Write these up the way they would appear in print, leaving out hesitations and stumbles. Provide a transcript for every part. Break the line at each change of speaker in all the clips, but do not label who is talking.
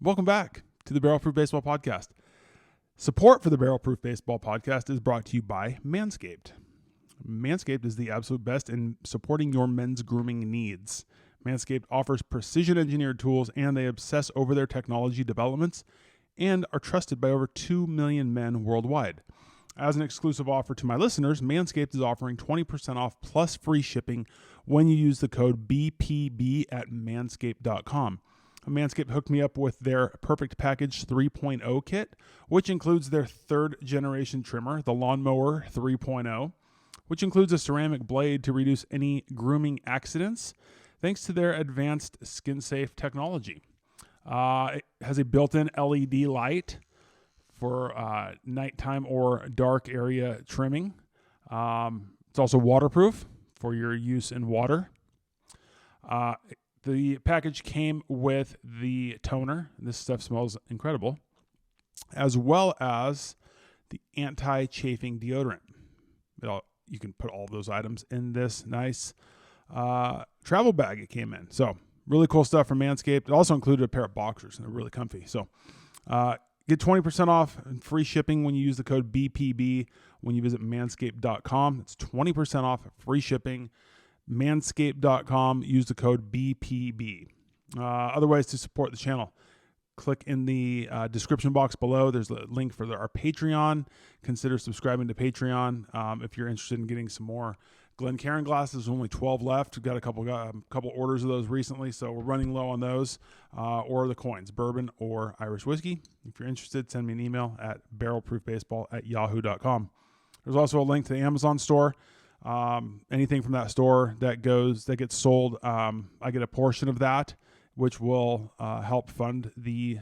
Welcome back to the Barrel Proof Baseball Podcast. Support for the Barrel Proof Baseball Podcast is brought to you by Manscaped. Manscaped is the absolute best in supporting your men's grooming needs. Manscaped offers precision-engineered tools, and they obsess over their technology developments and are trusted by over 2 million men worldwide. As an exclusive offer to my listeners, Manscaped is offering 20% off plus free shipping when you use the code BPB at manscaped.com. Manscaped hooked me up with their Perfect Package 3.0 kit, which includes their third generation trimmer, the Lawnmower 3.0, which includes a ceramic blade to reduce any grooming accidents, thanks to their advanced skin-safe technology. It has a built-in LED light for nighttime or dark area trimming. It's also waterproof for your use in water. The package came with the toner. This stuff smells incredible, as well as the anti-chafing deodorant. You can put all those items in this nice travel bag it came in. So really cool stuff from Manscaped. It also included a pair of boxers, and they're really comfy. So get 20% off and free shipping when you use the code BPB when you visit manscaped.com. It's 20% off, free shipping. Manscaped.com. Use the code BPB. Other ways to support the channel. Click in the description box below. There's a link for our Patreon. Consider subscribing to Patreon if you're interested in getting some more Glencairn glasses. There's only 12 left. We've got a couple orders of those recently, so we're running low on those. Or the coins, bourbon or Irish whiskey. If you're interested, send me an email at barrelproofbaseball@yahoo.com. There's also a link to the Amazon store. Anything from that store that gets sold, I get a portion of that, which will help fund the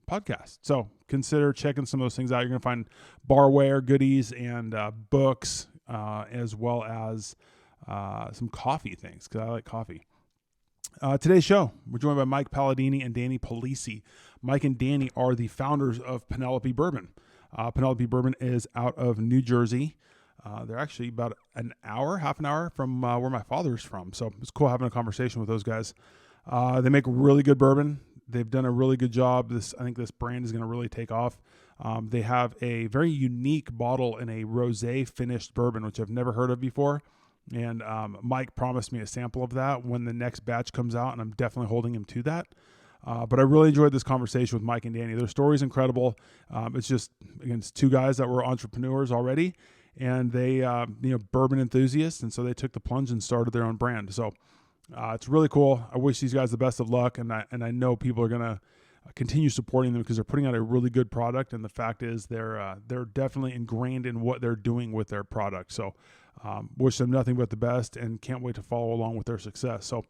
podcast. So consider checking some of those things out. You're going to find barware, goodies, and books, as well as some coffee things, because I like coffee. Today's show, we're joined by Mike Paladini and Danny Polise. Mike and Danny are the founders of Penelope Bourbon. Penelope Bourbon is out of New Jersey. They're actually about half an hour from where my father's from. So it's cool having a conversation with those guys. They make really good bourbon. They've done a really good job. I think this brand is going to really take off. They have a very unique bottle in a rosé finished bourbon, which I've never heard of before. And Mike promised me a sample of that when the next batch comes out, and I'm definitely holding him to that. But I really enjoyed this conversation with Mike and Danny. Their story is incredible. It's just, again, it's two guys that were entrepreneurs already. And they, bourbon enthusiasts, and so they took the plunge and started their own brand. So it's really cool. I wish these guys the best of luck, and I know people are gonna continue supporting them because they're putting out a really good product. And the fact is, they're definitely ingrained in what they're doing with their product. So wish them nothing but the best, and can't wait to follow along with their success. So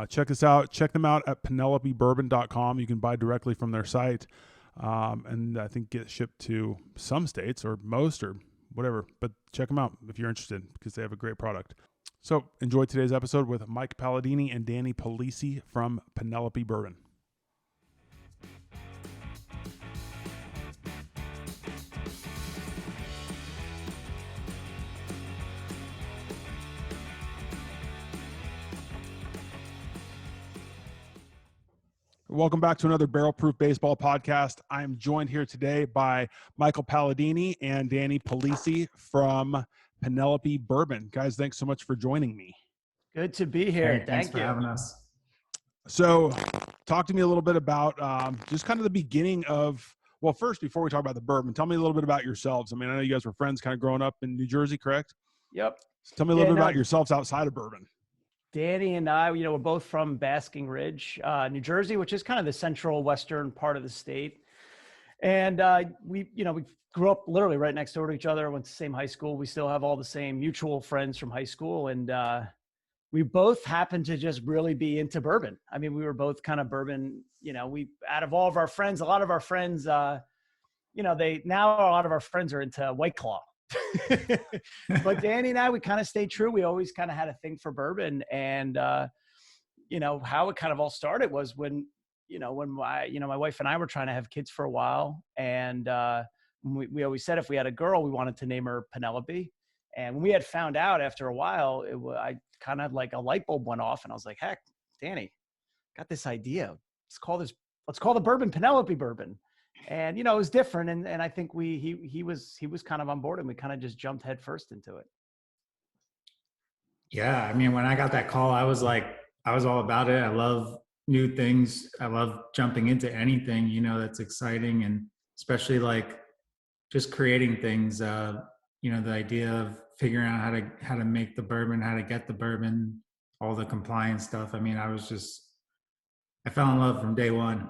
check this out. Check them out at PenelopeBourbon.com. You can buy directly from their site, and I think get shipped to some states or most or whatever, but check them out if you're interested because they have a great product. So enjoy today's episode with Mike Paladini and Danny Polise from Penelope Bourbon. Welcome back to another Barrel Proof Baseball podcast. I'm joined here today by Michael Paladini and Danny Polise from Penelope Bourbon. Guys, thanks so much for joining me.
Good to be here.
Hey, thanks for having us.
So talk to me a little bit about just kind of the beginning of, well, first, before we talk about the bourbon, tell me a little bit about yourselves. I mean, I know you guys were friends kind of growing up in New Jersey, correct?
Yep.
So tell me a little bit about yourselves outside of bourbon.
Danny and I, we're both from Basking Ridge, New Jersey, which is kind of the central western part of the state. And we grew up literally right next door to each other, went to the same high school. We still have all the same mutual friends from high school. And we both happened to just really be into bourbon. I mean, we were both kind of bourbon, out of all of our friends, a lot of our friends, a lot of our friends are into White Claw. But Danny and I, we kind of stayed true. We always kind of had a thing for bourbon. And, how it kind of all started was when my wife and I were trying to have kids for a while. And we always said if we had a girl, we wanted to name her Penelope. And when we had found out after a while, I kind of like a light bulb went off and I was like, heck, Danny, got this idea. Let's call this let's call the bourbon Penelope Bourbon. And, it was different. And I think he was kind of on board, and we kind of just jumped headfirst into it.
Yeah. I mean, when I got that call, I was all about it. I love new things. I love jumping into anything, that's exciting. And especially like just creating things, the idea of figuring out how to make the bourbon, how to get the bourbon, all the compliance stuff. I mean, I fell in love from day one.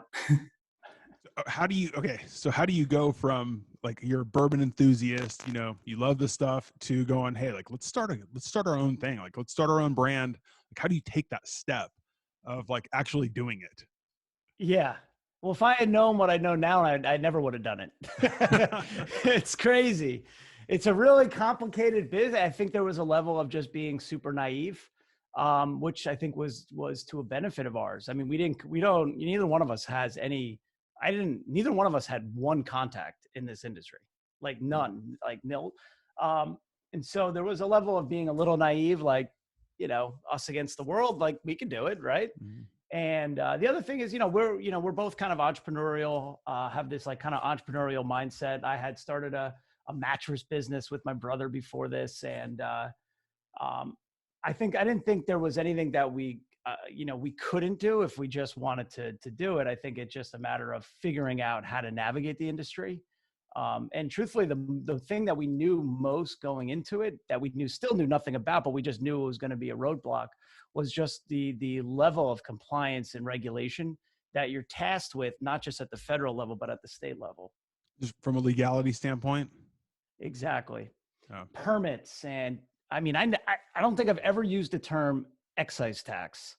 How do you go from like you're a bourbon enthusiast, you love this stuff, to going, hey, like let's start our own thing, like let's start our own brand. Like, how do you take that step of like actually doing it?
Yeah. Well, if I had known what I know now, I never would have done it. It's crazy. It's a really complicated business. I think there was a level of just being super naive, which I think was to a benefit of ours. I mean, neither one of us has any. Neither one of us had one contact in this industry, like none, like nil. And so there was a level of being a little naive, like, us against the world, like we can do it. Right. Mm-hmm. And the other thing is, we're both kind of entrepreneurial, have this like kind of entrepreneurial mindset. I had started a mattress business with my brother before this. And I didn't think there was anything that we couldn't do if we just wanted to do it. I think it's just a matter of figuring out how to navigate the industry. And truthfully, the thing that we knew most going into it, that we still knew nothing about, but we just knew it was going to be a roadblock, was just the level of compliance and regulation that you're tasked with, not just at the federal level, but at the state level.
Just from a legality standpoint?
Exactly.
Oh.
Permits. And I mean, I don't think I've ever used the term excise tax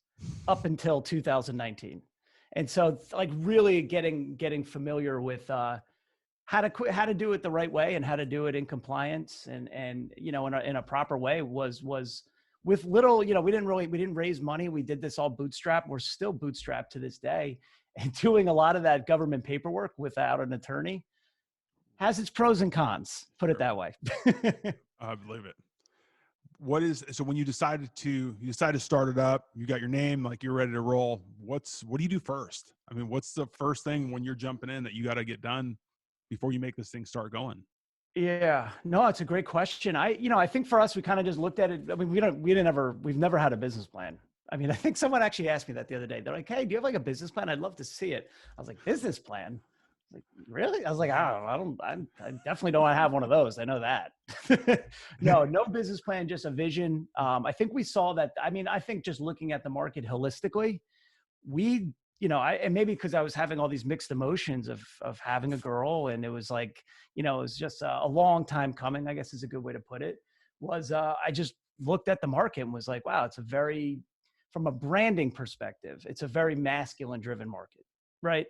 up until 2019. And so like really getting familiar with how to do it the right way and how to do it in compliance and in a proper way was with little, we didn't raise money. We did this all bootstrap. We're still bootstrapped to this day, and doing a lot of that government paperwork without an attorney has its pros and cons, put it that way.
I believe it. So when you decide to start it up, you got your name, like you're ready to roll. What do you do first? I mean, what's the first thing when you're jumping in that you got to get done before you make this thing start going?
Yeah, no, it's a great question. I think for us, we kind of just looked at it. I mean, we've never had a business plan. I mean, I think someone actually asked me that the other day. They're like, "Hey, do you have like a business plan? I'd love to see it." I was like, "Business plan?" Like, really? I was like, I definitely don't have one of those. I know that. No business plan, just a vision. I think we saw that. I mean, I think just looking at the market holistically, and maybe because I was having all these mixed emotions of having a girl, and it was like, it was just a long time coming, I guess is a good way to put it, I just looked at the market and was like, wow, from a branding perspective, it's a very masculine driven market, right?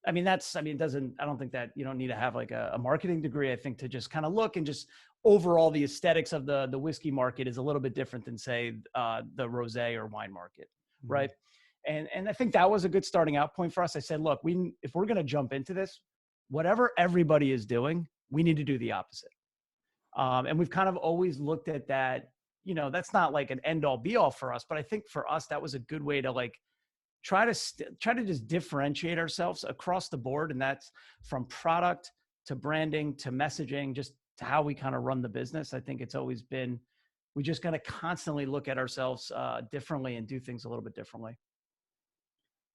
I don't think that you don't need to have like a marketing degree. I think to just kind of look and just overall the aesthetics of the whiskey market is a little bit different than say the rosé or wine market, mm-hmm. Right? And I think that was a good starting out point for us. I said, look, if we're going to jump into this, whatever everybody is doing, we need to do the opposite. And we've kind of always looked at that, that's not like an end all be all for us, but I think for us, that was a good way to like, try to just differentiate ourselves across the board. And that's from product to branding to messaging, just to how we kind of run the business. I think it's always been, we just got to constantly look at ourselves differently and do things a little bit differently.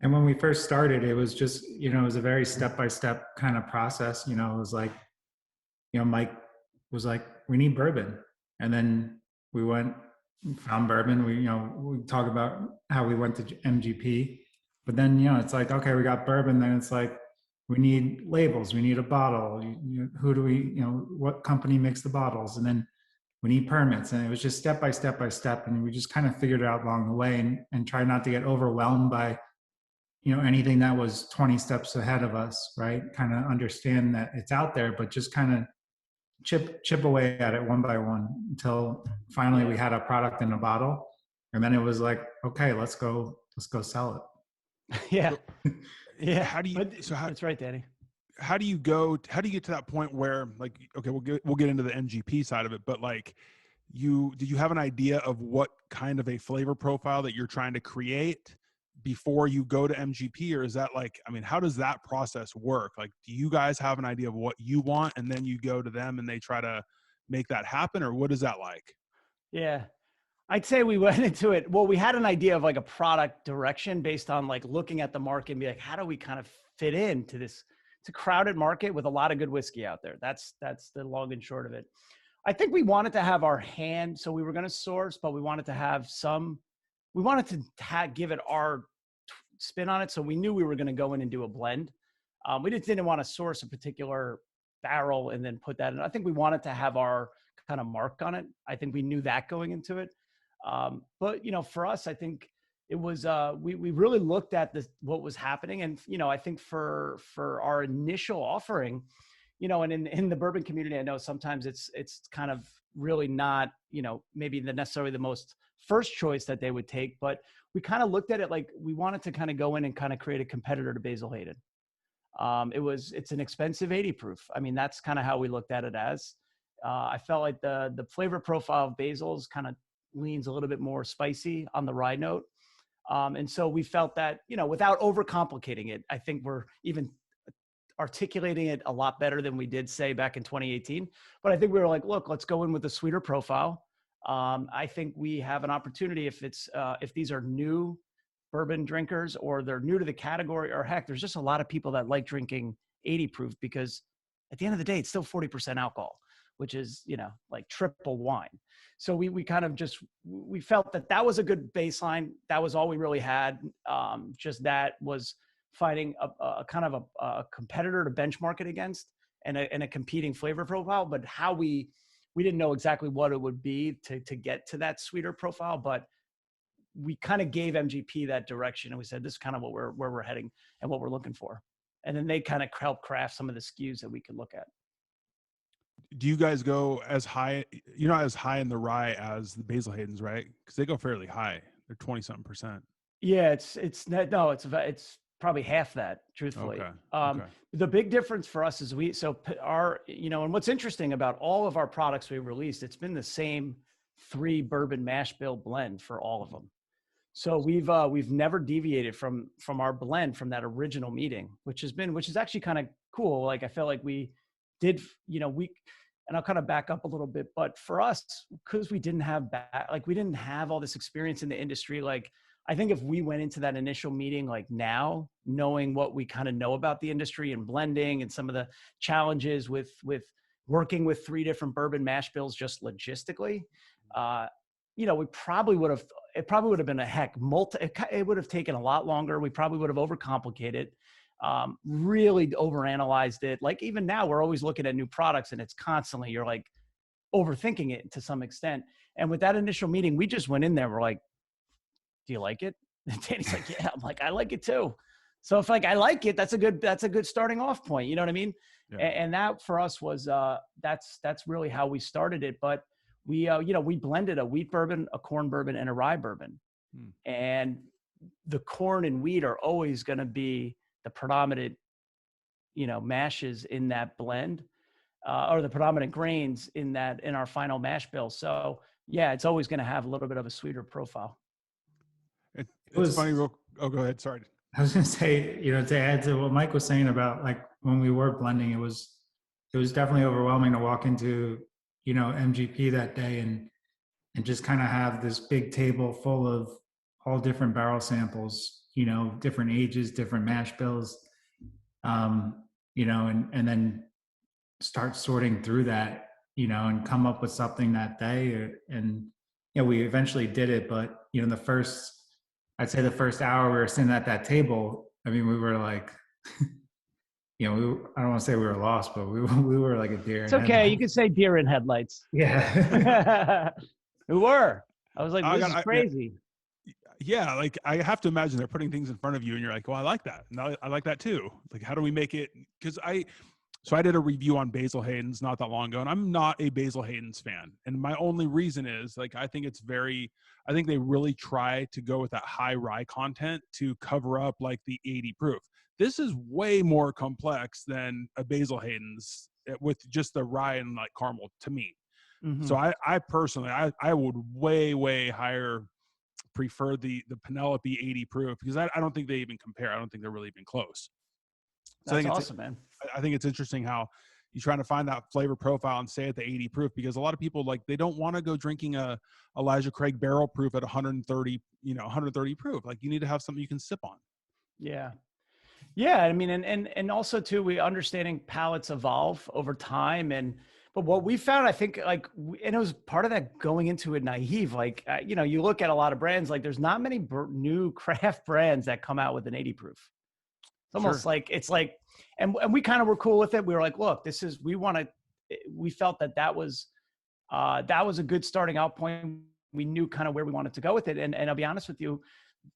And when we first started, it was just, it was a very step-by-step kind of process. It was like, Mike was like, we need bourbon. And then we went, found bourbon. We talk about how we went to MGP, but then, it's like, okay, we got bourbon. Then it's like, we need labels. We need a bottle. Who do we, what company makes the bottles? And then we need permits. And it was just step by step by step. And we just kind of figured it out along the way and try not to get overwhelmed by, anything that was 20 steps ahead of us, right? Kind of understand that it's out there, but just kind of chip away at it one by one until finally we had a product in a bottle. And then it was like, okay, let's go sell
it. Yeah. Yeah.
That's
right, Danny.
How do you get to that point where like, okay, we'll get into the MGP side of it, but like do you have an idea of what kind of a flavor profile that you're trying to create? before you go to MGP, or is that like, I mean, how does that process work? Like, do you guys have an idea of what you want and then you go to them and they try to make that happen, or what is that like?
Yeah. I'd say we went into it. Well, we had an idea of like a product direction based on like looking at the market and be like, how do we kind of fit into this? It's a crowded market with a lot of good whiskey out there. That's the long and short of it. I think we wanted to have our hand. So we were going to source, but we wanted to have we wanted to give it our spin on it. So we knew we were going to go in and do a blend. We just didn't want to source a particular barrel and then put that in. I think we wanted to have our kind of mark on it. I think we knew that going into it. But for us, I think it was we really looked at what was happening, and I think for our initial offering, and in the bourbon community, I know sometimes it's kind of really not maybe necessarily the most first choice that they would take, but we kind of looked at it like we wanted to kind of go in and kind of create a competitor to Basil Hayden. It's an expensive 80 proof. I mean, that's kind of how we looked at it as. I felt like the flavor profile of Basil's kind of leans a little bit more spicy on the rye note. And so we felt that, without overcomplicating it, I think we're even articulating it a lot better than we did say back in 2018. But I think we were like, look, let's go in with a sweeter profile. I think we have an opportunity if these are new bourbon drinkers or they're new to the category, or heck, there's just a lot of people that like drinking 80 proof because at the end of the day, it's still 40% alcohol, which is, like triple wine. So we kind of we felt that was a good baseline. That was all we really had. Just that was finding a kind of a competitor to benchmark it against and a competing flavor profile. But how we didn't know exactly what it would be to get to that sweeter profile, but we kind of gave MGP that direction. And we said, this is kind of where we're heading and what we're looking for. And then they kind of help craft some of the SKUs that we could look at.
Do you guys go as high? You're not as high in the rye as the Basil Hayden's, right? Because they go fairly high. They're 20-something%.
Yeah, it's probably half that, truthfully.
Okay.
Okay. The big difference for us is and what's interesting about all of our products we released, it's been the same 3 bourbon mash bill blend for all of them. So we've never deviated from our blend from that original meeting, which is actually kind of cool. Like I felt like we did, and I'll kind of back up a little bit, but for us, because we didn't have we didn't have all this experience in the industry. Like, I think if we went into that initial meeting, like now, knowing what we kind of know about the industry and blending and some of the challenges with working with 3 different bourbon mash bills, just logistically, it probably would have been it would have taken a lot longer. We probably would have overcomplicated, really overanalyzed it. Like even now we're always looking at new products and it's constantly, you're like overthinking it to some extent. And with that initial meeting, we just went in there. We're like, do you like it? And Danny's like, yeah. I'm like, I like it too. So if I like it, that's a good starting off point. You know what I mean? Yeah. And that for us was, that's really how we started it. But we blended a wheat bourbon, a corn bourbon, and a rye bourbon. And the corn and wheat are always going to be the predominant, mashes in that blend, or the predominant grains in our final mash bill. So yeah, it's always going to have a little bit of a sweeter profile.
It's funny. Oh, go ahead. Sorry.
I was going to say, to add to what Mike was saying about like when we were blending, it was definitely overwhelming to walk into, MGP that day and just kind of have this big table full of all different barrel samples, different ages, different mash bills, and then start sorting through that, and come up with something that day. And, we eventually did it, but, I'd say the first hour we were sitting at that table, I mean, we were like, I don't want to say we were lost, but we were like a deer.
It's okay. You can say deer in headlights.
Yeah.
We were. I was like, this is crazy.
Yeah. Like I have to imagine they're putting things in front of you and you're like, well, I like that. And I like that too. Like, how do we make it? Because I did a review on Basil Hayden's not that long ago, and I'm not a Basil Hayden's fan. And my only reason is like, I think they really try to go with that high rye content to cover up like the 80 proof. This is way more complex than a Basil Hayden's with just the rye and like caramel to me. Mm-hmm. So I personally, I would way, way higher prefer the Penelope 80 proof, because I don't think they even compare. I don't think they're really even close. So
That's awesome, man.
I think it's interesting how you're trying to find that flavor profile and stay at the 80 proof, because a lot of people, like, they don't want to go drinking a Elijah Craig barrel proof at 130, 130 proof. Like, you need to have something you can sip on.
Yeah. Yeah. I mean, and also too, we understanding palates evolve over time. But what we found, I think, like, and it was part of that going into it naive, like, you look at a lot of brands, like there's not many new craft brands that come out with an 80 proof. It's almost like, and we kind of were cool with it. We were like, look, we felt that was a good starting out point. We knew kind of where we wanted to go with it. And I'll be honest with you,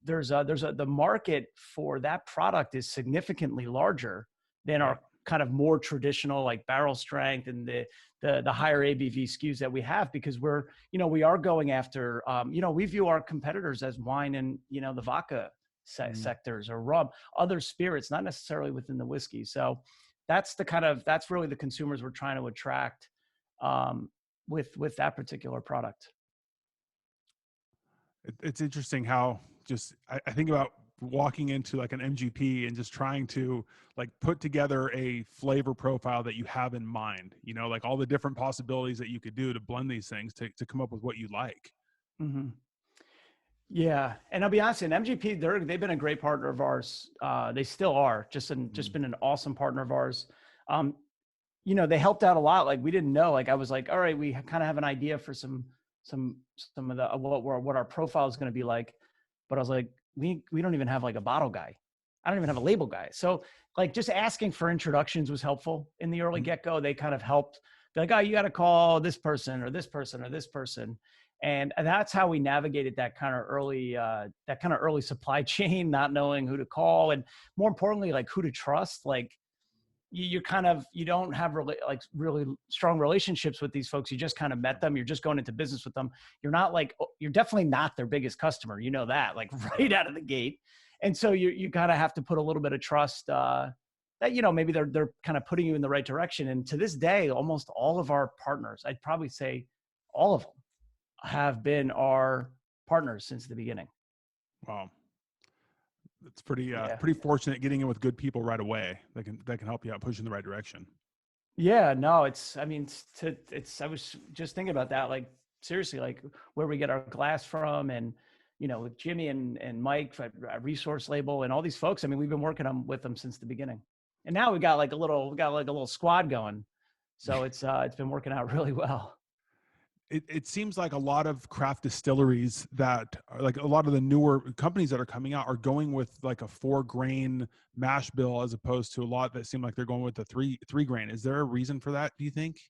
the market for that product is significantly larger than our kind of more traditional, like, barrel strength and the higher ABV SKUs that we have, because we are going after, we view our competitors as wine and, the vodka sectors, or rum, other spirits, not necessarily within the whiskey. So that's really the consumers we're trying to attract with that particular product.
It's interesting how I think about walking into like an MGP and just trying to, like, put together a flavor profile that you have in mind, like all the different possibilities that you could do to blend these things to come up with what you like.
Mm-hmm. Yeah. And I'll be honest, in MGP, they've been a great partner of ours. They still are just been an awesome partner of ours. They helped out a lot. Like, we didn't know, like, I was like, all right, we kind of have an idea for some of the, what our profile is going to be like. But I was like, we don't even have like a bottle guy. I don't even have a label guy. So, like, just asking for introductions was helpful in the early get-go. They kind of helped be like, oh, you got to call this person or this person or this person. And that's how we navigated that kind of early supply chain, not knowing who to call. And more importantly, like, who to trust. Like, you don't have really strong relationships with these folks. You just kind of met them. You're just going into business with them. You're definitely not their biggest customer. You know that, like, right out of the gate. And so you kind of have to put a little bit of trust that, maybe they're kind of putting you in the right direction. And to this day, almost all of our partners, I'd probably say all of them, have been our partners since the beginning.
Wow. It's pretty fortunate getting in with good people right away that can help you out, push in the right direction.
Yeah, no, I was just thinking about that. Like, seriously, like, where we get our glass from, and, with Jimmy and Mike at Resource Label and all these folks. I mean, we've been working with them since the beginning, and now we got like a little squad going. So it's been working out really well.
It seems like a lot of craft distilleries that are, like, a lot of the newer companies that are coming out are going with like a 4-grain mash bill, as opposed to a lot that seem like they're going with the 3-grain. Is there a reason for that, do you think?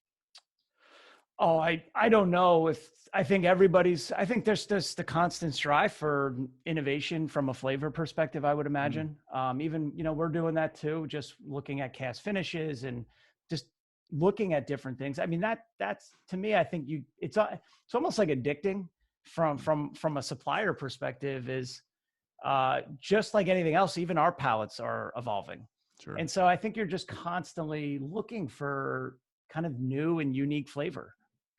Oh, I don't know I think there's just the constant strive for innovation from a flavor perspective, I would imagine. Even, we're doing that too, just looking at cast finishes and just looking at different things. I mean, that's to me, I think it's almost like addicting from a supplier perspective, is just like anything else. Even our palates are evolving.
Sure.
And so I think you're just constantly looking for kind of new and unique flavor.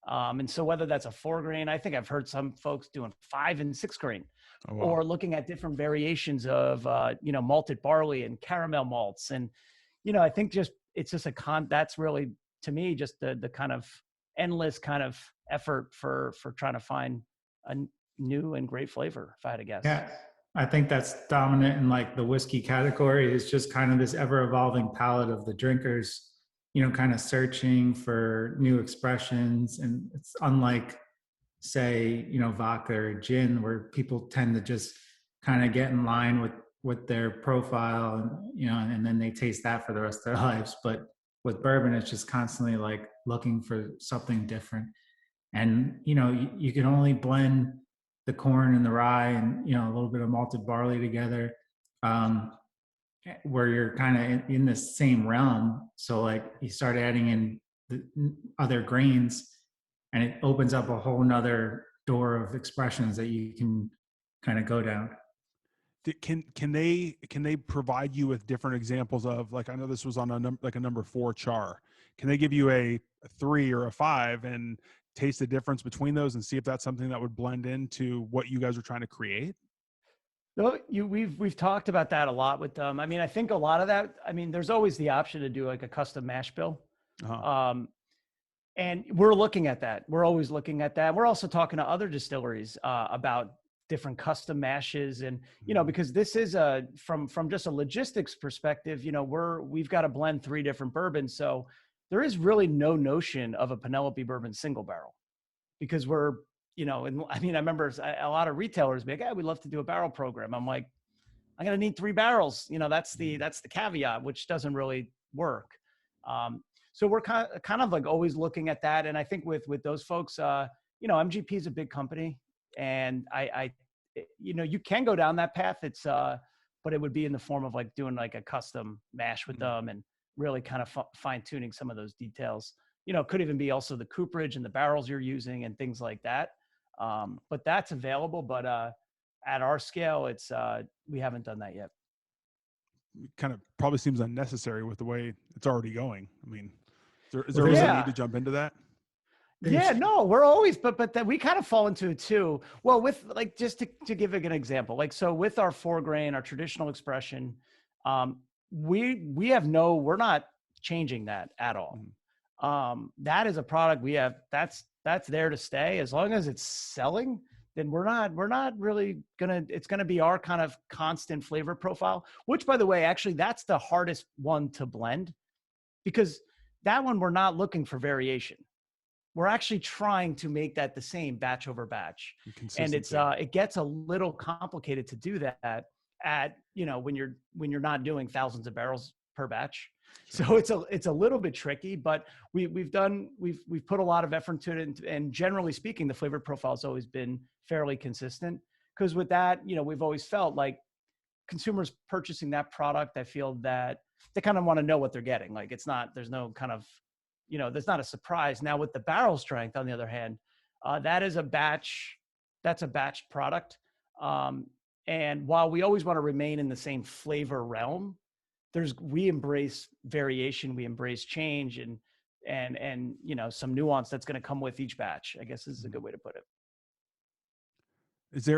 And so whether that's a 4-grain, I think I've heard some folks doing 5 and 6-grain,
oh, wow.
or looking at different variations of, malted barley and caramel malts. And, I think it's just that's really, to me, just the kind of endless kind of effort for trying to find a new and great flavor, if I had to guess.
Yeah, I think that's dominant in like the whiskey category, is just kind of this ever evolving palate of the drinkers, kind of searching for new expressions. And it's unlike, say, vodka or gin, where people tend to just kind of get in line with their profile, and, and then they taste that for the rest of their lives. But with bourbon, it's just constantly like looking for something different. And, you can only blend the corn and the rye and, a little bit of malted barley together, where you're kind of in the same realm. So like, you start adding in the other grains, and it opens up a whole nother door of expressions that you can kind of go down.
Can they provide you with different examples of, like, I know this was on a number 4 char. Can they give you a 3 or a 5 and taste the difference between those and see if that's something that would blend into what you guys are trying to create?
No, we've talked about that a lot with them. I mean, I think a lot of that, I mean, there's always the option to do like a custom mash bill.
Uh-huh.
And we're looking at that. We're always looking at that. We're also talking to other distilleries about different custom mashes, and because this is from just a logistics perspective, we've got to blend 3 different bourbons, so there is really no notion of a Penelope Bourbon single barrel, because we're and I mean, I remember a lot of retailers be like, "Hey, we'd love to do a barrel program." I'm like, I'm gonna need 3 barrels. That's the caveat, which doesn't really work. So we're kind of like always looking at that. And I think with those folks, MGP is a big company, and you can go down that path. It's but it would be in the form of like doing like a custom mash with them and really kind of fine tuning some of those details. It could even be also the cooperage and the barrels you're using and things like that. But that's available. But at our scale, it's we haven't done that yet.
Kind of probably seems unnecessary with the way it's already going. I mean, is there really a need to jump into that?
Yeah, no, we're always, but that we kind of fall into it too. Well, with like, just to give an example, like, so with our 4-grain, our traditional expression, we're not changing that at all. That is a product we have, that's there to stay. As long as it's selling, then we're not really it's gonna be our kind of constant flavor profile, which, by the way, actually that's the hardest one to blend, because that one we're not looking for variation. We're actually trying to make that the same batch over batch. And it's it gets a little complicated to do that at, when you're not doing thousands of barrels per batch. Sure. So it's a little bit tricky, but we've put a lot of effort into it, and generally speaking, the flavor profile has always been fairly consistent, because with that, we've always felt like consumers purchasing that product, I feel that they kind of want to know what they're getting. Like, there's no kind of, there's not a surprise. Now with the barrel strength, on the other hand, that's a batch product. And while we always want to remain in the same flavor realm, we embrace variation, we embrace change, and some nuance that's going to come with each batch, I guess is a good way to put it.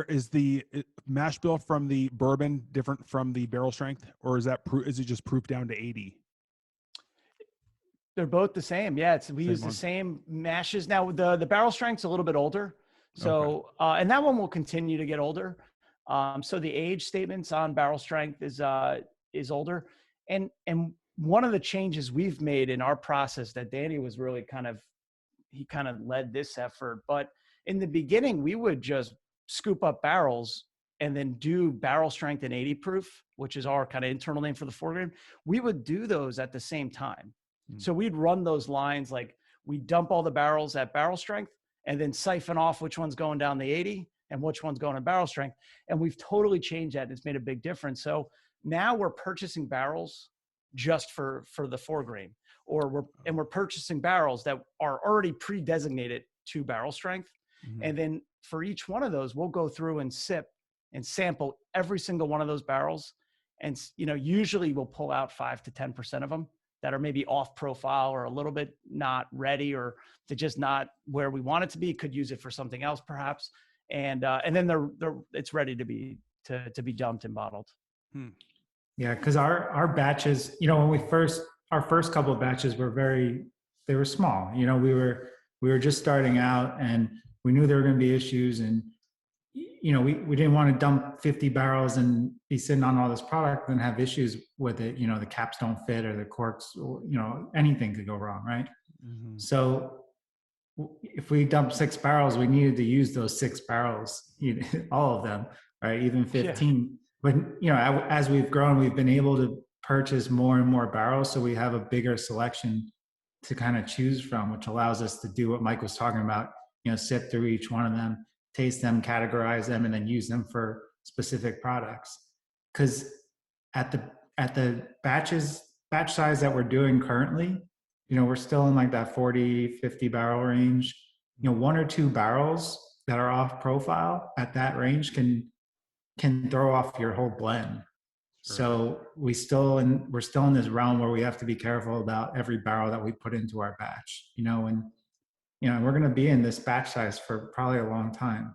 Is the mash bill from the bourbon different from the barrel strength, or is it just proof down to 80?
They're both the same. Yeah, we use the same mashes. Now the barrel strength's a little bit older, so okay. And that one will continue to get older. So the age statements on barrel strength is older, and one of the changes we've made in our process that Danny was really kind of led this effort. But in the beginning, we would just scoop up barrels and then do barrel strength and 80 proof, which is our kind of internal name for the 4-grain. We would do those at the same time. So we'd run those lines, like we dump all the barrels at barrel strength and then siphon off which one's going down the 80 and which one's going to barrel strength. And we've totally changed that. And it's made a big difference. So now we're purchasing barrels just for the 4-grain, or we're purchasing barrels that are already pre-designated to barrel strength. And then for each one of those, we'll go through and sip and sample every single one of those barrels. And, usually we'll pull out 5 to 10% of them that are maybe off profile or a little bit not ready, or they're just not where we want it to be. Could use it for something else perhaps. And then it's ready to be dumped and bottled.
Yeah. Cause our batches, when our first couple of batches they were small, we were just starting out, and we knew there were going to be issues, and we didn't want to dump 50 barrels and be sitting on all this product and have issues with it. The caps don't fit, or the corks, or, anything could go wrong. Right. Mm-hmm. So if we dumped 6 barrels, we needed to use those 6 barrels, all of them, right? Even 15. Yeah. But, as we've grown, we've been able to purchase more and more barrels. So we have a bigger selection to kind of choose from, which allows us to do what Mike was talking about, sip through each one of them, taste them, categorize them, and then use them for specific products. Because at the batch size that we're doing currently, we're still in like that 40, 50 barrel range. 1 or 2 barrels that are off profile at that range can throw off your whole blend. Sure. So we're still in this realm where we have to be careful about every barrel that we put into our batch, and you know, we're going to be in this batch size for probably a long time.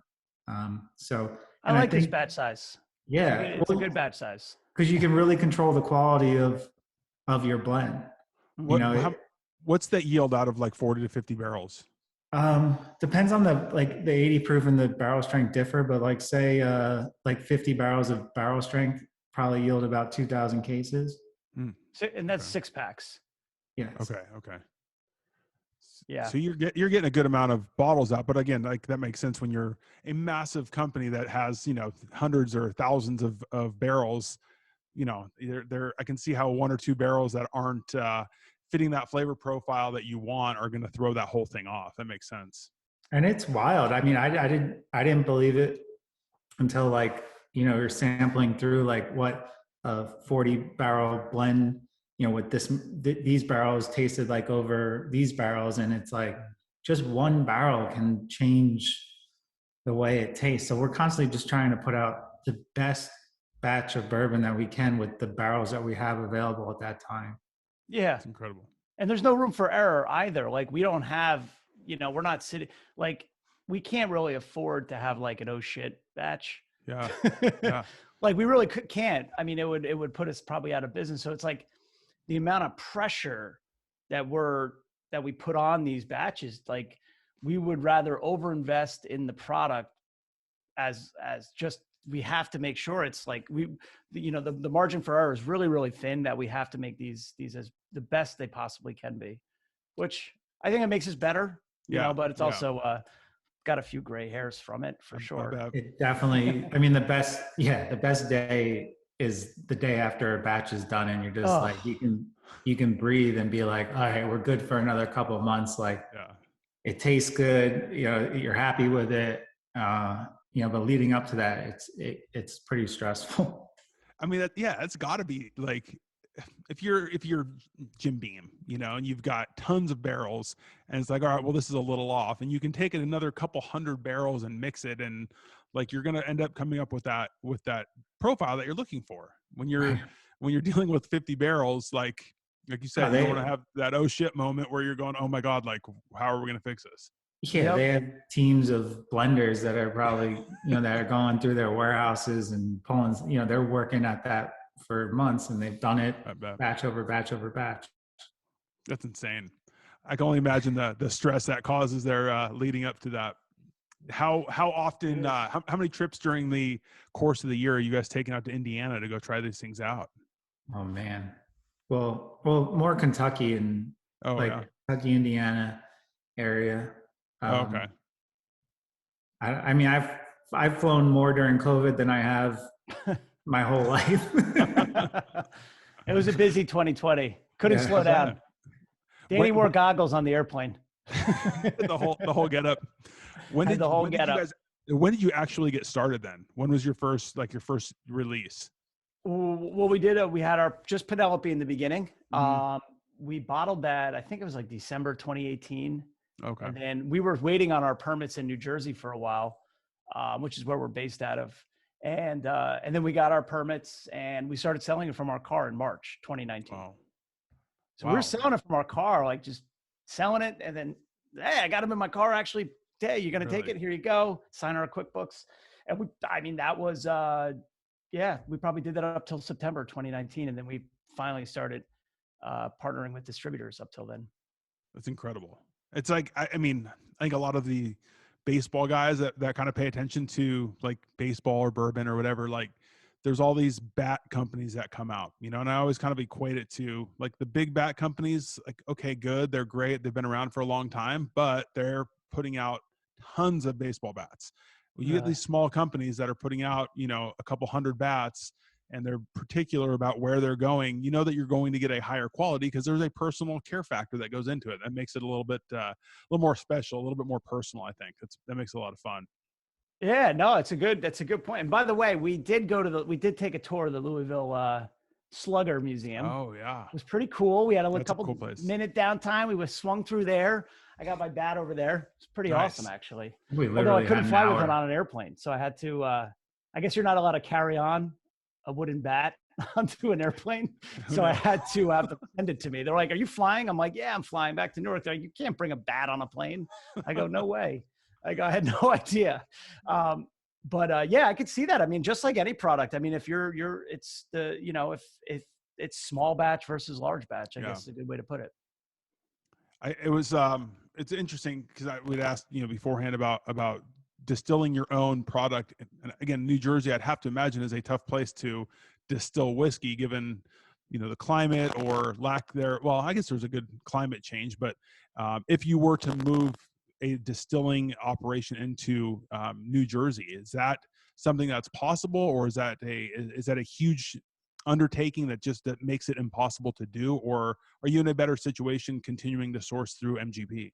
So,
I
and I
like this
think,
batch size.
yeah,
It's a good batch size.
because you can really control the quality of your blend. You
What
know,
what's that yield out of like 40 to 50 barrels?
depends on the 80 proof and the barrel strength differ, but like say like 50 barrels of barrel strength probably yield about 2,000 cases.
So, and that's
Okay.
6-packs.
Yes.
Okay.
Yeah.
So you're getting a good amount of bottles out, but again, like that makes sense when you're a massive company that has, you know, hundreds or thousands of barrels. You know, there I can see how 1 or 2 barrels that aren't fitting that flavor profile that you want are going to throw that whole thing off. That makes sense.
And it's wild. I mean, I didn't believe it until like, you know, you're sampling through like what a 40 barrel blend, you know, with these barrels tasted like over these barrels. And it's like just one barrel can change the way it tastes. So we're constantly just trying to put out the best batch of bourbon that we can with the barrels that we have available at that time.
Yeah.
It's incredible.
And there's no room for error either. Like we don't have, you know, we're not sitting like we can't really afford to have like an oh shit batch.
Yeah. Yeah.
Like we really can't. I mean, it would put us probably out of business. So it's like the amount of pressure that we put on these batches, like we would rather overinvest in the product as just we have to make sure it's like the margin for error is really, really thin, that we have to make these as the best they possibly can be, which I think it makes us better, you know, but it's also got a few gray hairs from it for sure.
It definitely, I mean, the best day is the day after a batch is done and you're just like, you can breathe and be like, all right, we're good for another couple of months. Like it tastes good, you know, you're happy with it. You know, but leading up to that, it's pretty stressful.
I mean, it's gotta be like, if you're Jim Beam, you know, and you've got tons of barrels and it's like, all right, well, this is a little off, and you can take it another couple hundred barrels and mix it. And like, you're going to end up coming up with that profile that you're looking for when you're dealing with 50 barrels. Like you said, you don't want to have that oh shit moment where you're going, oh my God, like how are we going to fix this?
Yeah, they have teams of blenders that are probably, you know, that are going through their warehouses and pulling, you know, they're working at that for months and they've done it batch over batch over batch.
That's insane. I can only imagine the stress that causes there leading up to that. How often, how many trips during the course of the year are you guys taking out to Indiana to go try these things out?
Oh man. Well, more Kentucky and Kentucky, Indiana area.
Okay.
I mean, I've flown more during COVID than I have my whole life.
It was a busy 2020. Couldn't slow down. Danny wore goggles on the airplane.
the whole get up. When did you actually get started then? When was your first release?
Well, we had our just Penelope in the beginning. We bottled that, I think it was like December 2018.
Okay.
And then we were waiting on our permits in New Jersey for a while, which is where we're based out of. And then we got our permits and we started selling it from our car in March 2019.
Wow.
So we were selling it from our car, like just selling it. And then, hey, I got them in my car actually. Hey, you're going to take it? Here you go. Sign our QuickBooks. And that was, we probably did that up till September 2019. And then we finally started partnering with distributors up till then.
That's incredible. It's like, I mean, I think a lot of the baseball guys that kind of pay attention to like baseball or bourbon or whatever, like there's all these bat companies that come out, you know, and I always kind of equate it to like the big bat companies, like, okay, good. They're great. They've been around for a long time, but they're putting out tons of baseball bats. Well, you get these small companies that are putting out, you know, a couple hundred bats, and they're particular about where they're going. You know that you're going to get a higher quality because there's a personal care factor that goes into it. That makes it a little more special, a little bit more personal. I think that makes it a lot of fun.
Yeah, no, that's a good point. And by the way, we did take a tour of the Louisville Slugger Museum.
Oh yeah,
it was pretty cool. We had a couple minute downtime. We swung through there. I got my bat over there. It's pretty awesome, actually. Although I couldn't fly with it on an airplane, so I had to. I guess you're not allowed to carry on a wooden bat onto an airplane.
Oh,
So I
no.
had to have them send it to me. They're like, "Are you flying?" I'm like, "Yeah, I'm flying back to Newark." They're like, "You can't bring a bat on a plane." I go, "No way." I go, "I had no idea." But yeah, I could see that. I mean, just like any product. I mean, if it's the, if it's small batch versus large batch, I
Yeah.
guess is a good way to put it.
It's interesting because we'd asked, beforehand about distilling your own product. And again, New Jersey, I'd have to imagine, is a tough place to distill whiskey given, the climate or lack there. Well, I guess there's a good climate change, but if you were to move a distilling operation into New Jersey, is that something that's possible, or is that a huge undertaking that makes it impossible to do, or are you in a better situation continuing to source through MGP?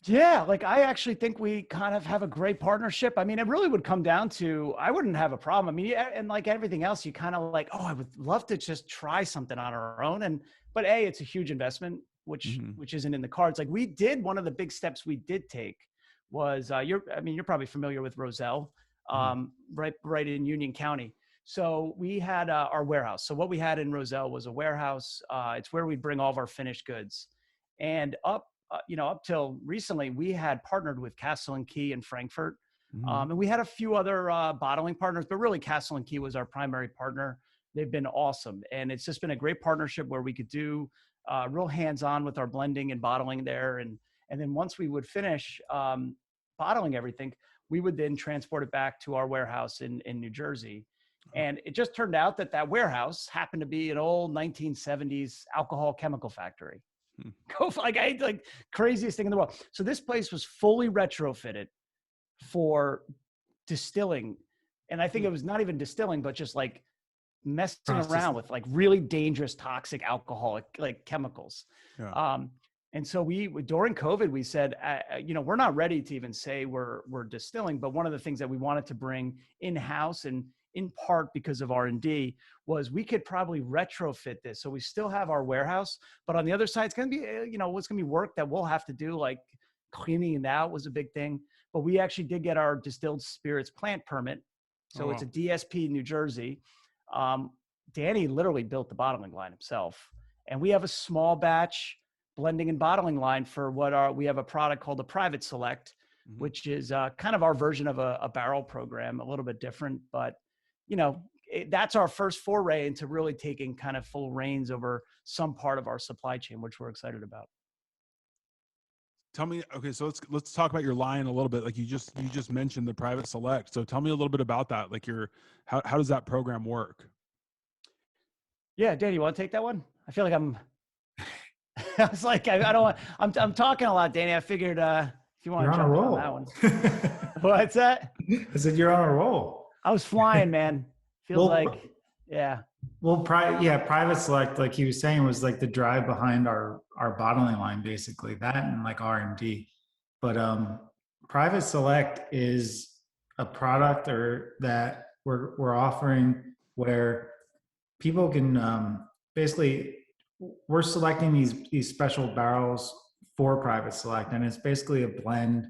Yeah, like I actually think we kind of have a great partnership. I mean, it really would come down to I wouldn't have a problem. I mean, yeah, and like everything else, you kind of like, oh, I would love to just try something on our own. But it's a huge investment, which
Mm-hmm.
which isn't in the cards. Like we did one of the big steps we did take was you're probably familiar with Roselle,
Mm-hmm.
right in Union County. So we had our warehouse. So what we had in Roselle was a warehouse. It's where we bring all of our finished goods, and up till recently, we had partnered with Castle and Key in Frankfurt.
Mm-hmm.
And we had a few other bottling partners, but really Castle and Key was our primary partner. They've been awesome. And it's just been a great partnership where we could do real hands-on with our blending and bottling there. And then once we would finish bottling everything, we would then transport it back to our warehouse in New Jersey. And it just turned out that warehouse happened to be an old 1970s alcohol chemical factory. Go for like craziest thing in the world. So this place was fully retrofitted for distilling. And I think it was not even distilling, but just like messing around with like really dangerous, toxic alcoholic like chemicals.
Yeah.
And so during COVID, we said, we're not ready to even say we're distilling, but one of the things that we wanted to bring in-house, and in part because of R&D, was we could probably retrofit this. So we still have our warehouse, but on the other side, it's going to be, it's going to be work that we'll have to do, like cleaning it out was a big thing. But we actually did get our distilled spirits plant permit. So it's a DSP in New Jersey. Danny literally built the bottling line himself. And we have a small batch blending and bottling line for we have a product called the Private Select,
Mm-hmm.
which is kind of our version of a barrel program, a little bit different, but that's our first foray into really taking kind of full reins over some part of our supply chain, which we're excited about.
Tell me, okay, so let's talk about your line a little bit. Like you just mentioned the Private Select. So tell me a little bit about that. Like how does that program work?
Yeah, Danny, you want to take that one? I feel like I was like, I don't want, I'm talking a lot, Danny. I figured if you want to jump in on that one. What's that?
I said, you're on a roll.
I was flying, man. Feels like, yeah.
Well, Private Select, like he was saying, was like the drive behind our bottling line, basically that and like R&D. But Private Select is a product that we're offering where people can basically, we're selecting these special barrels for Private Select, and it's basically a blend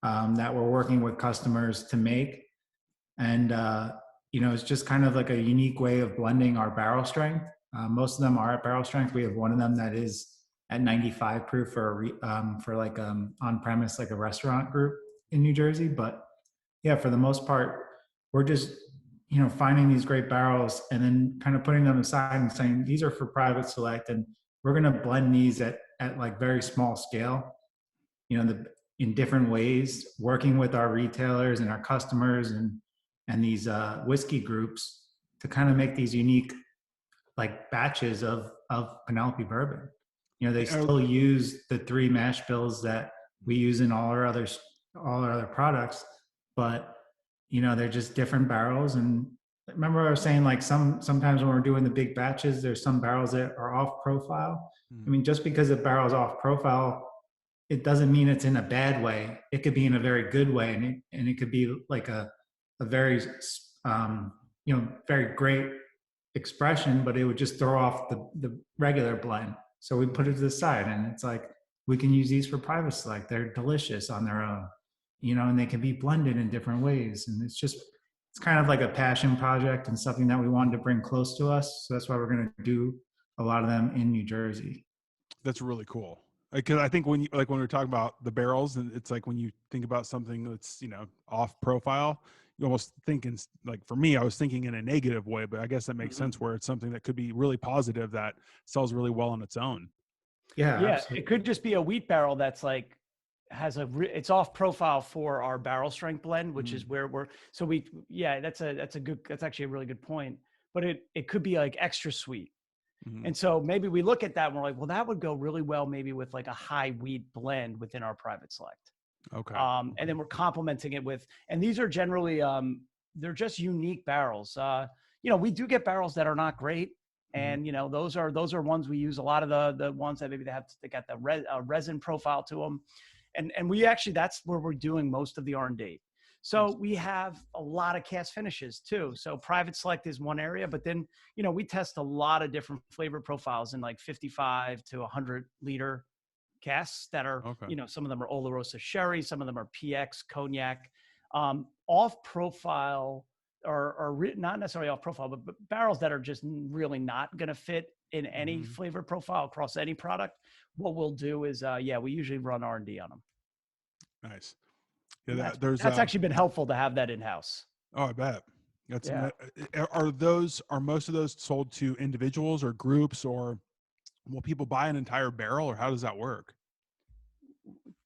that we're working with customers to make. And it's just kind of like a unique way of blending our barrel strength. Most of them are at barrel strength. We have one of them that is at 95 proof for like on premise, like a restaurant group in New Jersey. But yeah, for the most part, we're just finding these great barrels and then kind of putting them aside and saying these are for Private Select, and we're going to blend these at like very small scale, in different ways, working with our retailers and our customers and these whiskey groups to kind of make these unique like batches of Penelope Bourbon. They still use the 3 mash bills that we use in all our other products, but they're just different barrels. And remember I was saying, like sometimes when we're doing the big batches, there's some barrels that are off profile. I mean, just because a barrel is off profile, it doesn't mean it's in a bad way. It could be in a very good way, and it could be like a very very great expression, but it would just throw off the regular blend. So we put it to the side, and it's like, we can use these for Private Select. They're delicious on their own, and they can be blended in different ways. And it's just, it's kind of like a passion project and something that we wanted to bring close to us. So that's why we're going to do a lot of them in New Jersey.
That's really cool. Because I think when you, like when we were talking about the barrels, and it's like when you think about something that's, you know, off profile, you almost think in, like for me, I was thinking in a negative way, but I guess that makes sense where it's something that could be really positive that sells really well on its own.
Yeah,
Yeah,
absolutely.
it could just be a wheat barrel that's like it's off profile for our barrel strength blend, which is where that's actually a really good point. But it could be like extra sweet. And so maybe we look at that and we're like, well, that would go really well maybe with like a high wheat blend within our private select.
Okay.
And then we're complementing it with, and these are generally, they're just unique barrels. You know, we do get barrels that are not great. And, you know, those are ones we use a lot of the ones that maybe they got the resin profile to them. And we actually, that's where we're doing most of the R&D. So we have a lot of cast finishes too. So private select is one area, but then, you know, we test a lot of different flavor profiles in like 55 to 100 liter casks that are, you know, some of them are Olorosa sherry, some of them are PX cognac, off profile or not necessarily off profile, but barrels that are just really not going to fit in any flavor profile across any product. What we'll do is, we usually run R&D on them.
Nice. Yeah,
that's actually been helpful to have that in-house.
Oh, I bet. That's are most of those sold to individuals or groups, or will people buy an entire barrel, or how does that work?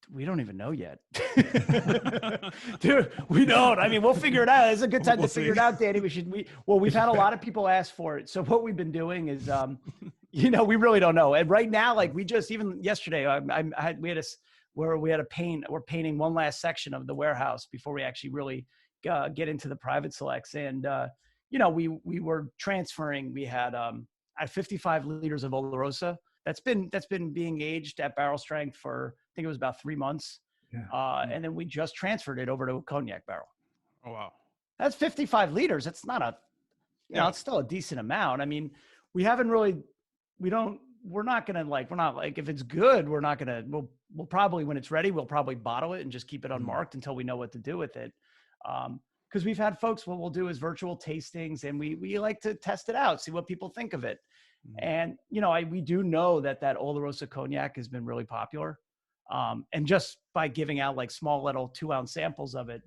We don't even know yet. Dude, we don't. I mean, we'll figure it out. It's a good time to figure it out, Danny. We've had a lot of people ask for it. So what we've been doing is, you know, we really don't know. And right now, like we just, even yesterday, we're painting one last section of the warehouse before we actually really get into the private selects. And, you know, we were transferring, we had 55 liters of Olorosa. That's been being aged at barrel strength for, I think it was about 3 months. Yeah. And then we just transferred it over to a cognac barrel.
Oh, wow.
That's 55 liters. It's not it's still a decent amount. I mean, we're not going to if it's good, we'll probably, when it's ready, we'll probably bottle it and just keep it unmarked until we know what to do with it. Cause we've had folks, what we'll do is virtual tastings, and we like to test it out, see what people think of it. And, you know, we do know that Olorosa cognac has been really popular. And just by giving out like small little 2-ounce samples of it,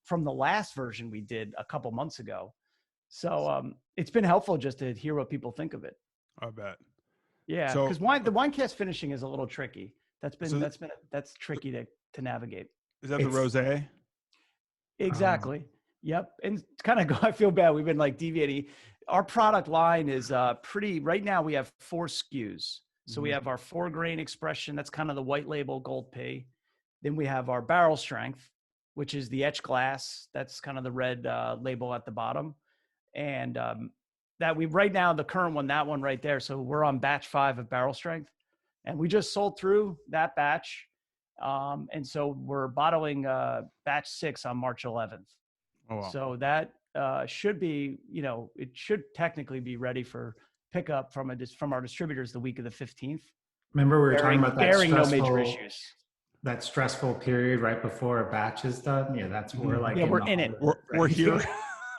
from the last version we did a couple months ago. So, it's been helpful just to hear what people think of it.
I bet.
Yeah.
So,
cause the wine cast finishing is a little tricky. That's tricky to navigate.
Is that the rosé?
Exactly. Yep. And it's kind of, I feel bad. We've been like deviating. Our product line is right now we have 4 SKUs. So we have our 4-grain expression. That's kind of the white label Gold P. Then we have our barrel strength, which is the etched glass. That's kind of the red label at the bottom. And right now, the current one, that one right there. So we're on batch 5 of barrel strength, and we just sold through that batch. And so we're bottling batch 6 on March 11th. Oh, wow. So that should be, you know, it should technically be ready for pickup from our distributors the week of the 15th.
Remember we were talking about
no major issues.
That stressful period right before a batch is done. Yeah, that's where
we're in it.
We're here.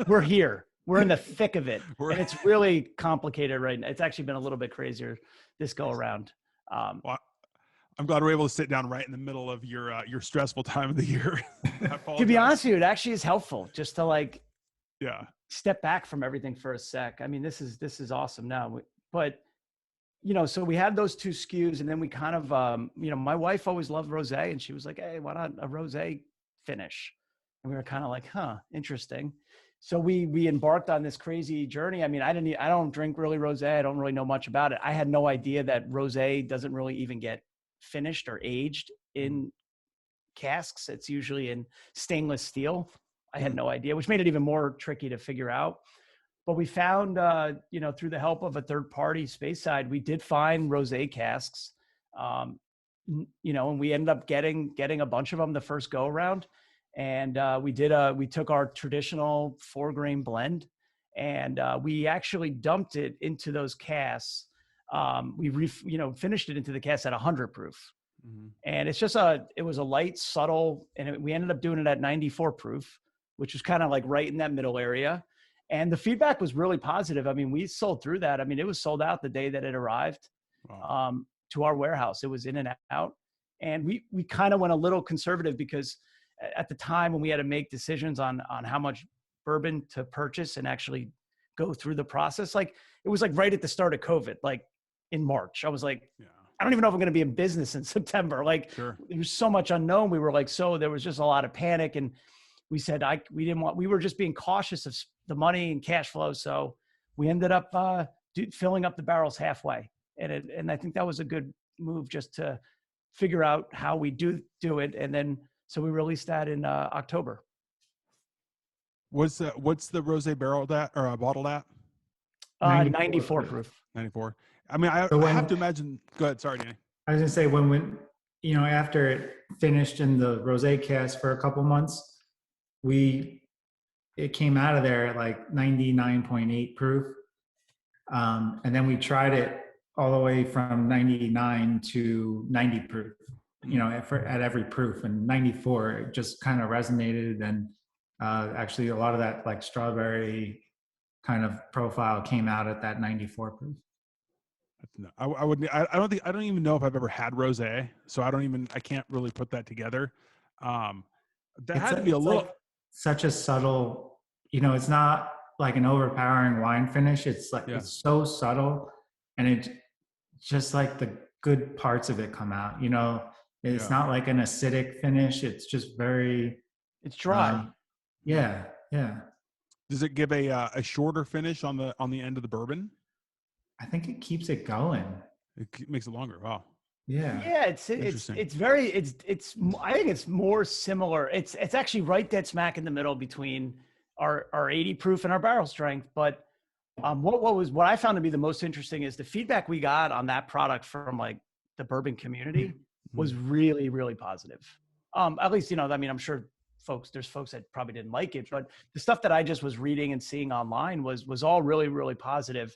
We're here. We're in the thick of it. And it's really complicated right now. It's actually been a little bit crazier this go around.
Well, I'm glad we're able to sit down right in the middle of your stressful time of the year.
To be honest with you, it actually is helpful just to step back from everything for a sec. I mean, this is awesome now, but you know, so we had those 2 SKUs, and then we kind of, you know, my wife always loved rosé, and she was like, "Hey, why not a rosé finish?" And we were kind of like, "Huh, interesting." So we embarked on this crazy journey. I mean, I don't drink really rosé. I don't really know much about it. I had no idea that rosé doesn't really even get finished or aged in casks. It's usually in stainless steel. I had no idea, which made it even more tricky to figure out. But we found, you know, through the help of a third party, Speyside, we did find rosé casks, you know, and we ended up getting a bunch of them the first go around. And we took our traditional 4-grain blend, and we actually dumped it into those casks. Finished it into the cask at 100 proof. And it's just it was a light, subtle, and we ended up doing it at 94 proof. which was kind of like right in that middle area. And the feedback was really positive. I mean, we sold through that. I mean, it was sold out the day that it arrived to our warehouse. It was in and out. And we kind of went a little conservative because at the time when we had to make decisions on how much bourbon to purchase and actually go through the process, like it was like right at the start of COVID, like in March. I was like, I don't even know if I'm going to be in business in September. Like there was so much unknown. We were like, so there was just a lot of panic, and we said, we were just being cautious of the money and cash flow. So we ended up filling up the barrels halfway. And I think that was a good move just to figure out how we do it. And then, so we released that in October.
What's the rosé barrel bottled at?
94 proof.
94. I mean, I have to imagine. Go ahead. Sorry, Danny.
I was gonna say when after it finished in the rosé cask for a couple months, it came out of there at like 99.8 proof, and then we tried it all the way from 99 to 90 proof. At every proof, and 94 it just kind of resonated, and actually a lot of that like strawberry kind of profile came out at that 94 proof.
I don't even know if I've ever had rosé, so I can't really put that together. Had to be a little
like such a subtle, it's not like an overpowering wine finish. It's like it's so subtle, and it just like the good parts of it come out. It's not like an acidic finish. It's just
it's dry.
Yeah.
Does it give a shorter finish on the end of the bourbon?
I think it keeps it going.
It makes it longer. Wow.
Yeah.
Yeah. It's I think it's more similar. It's actually right dead smack in the middle between our 80 proof and our barrel strength. But what I found to be the most interesting is the feedback we got on that product from like the bourbon community was really, really positive. At least, I mean, I'm sure there's folks that probably didn't like it, but the stuff that I just was reading and seeing online was all really, really positive.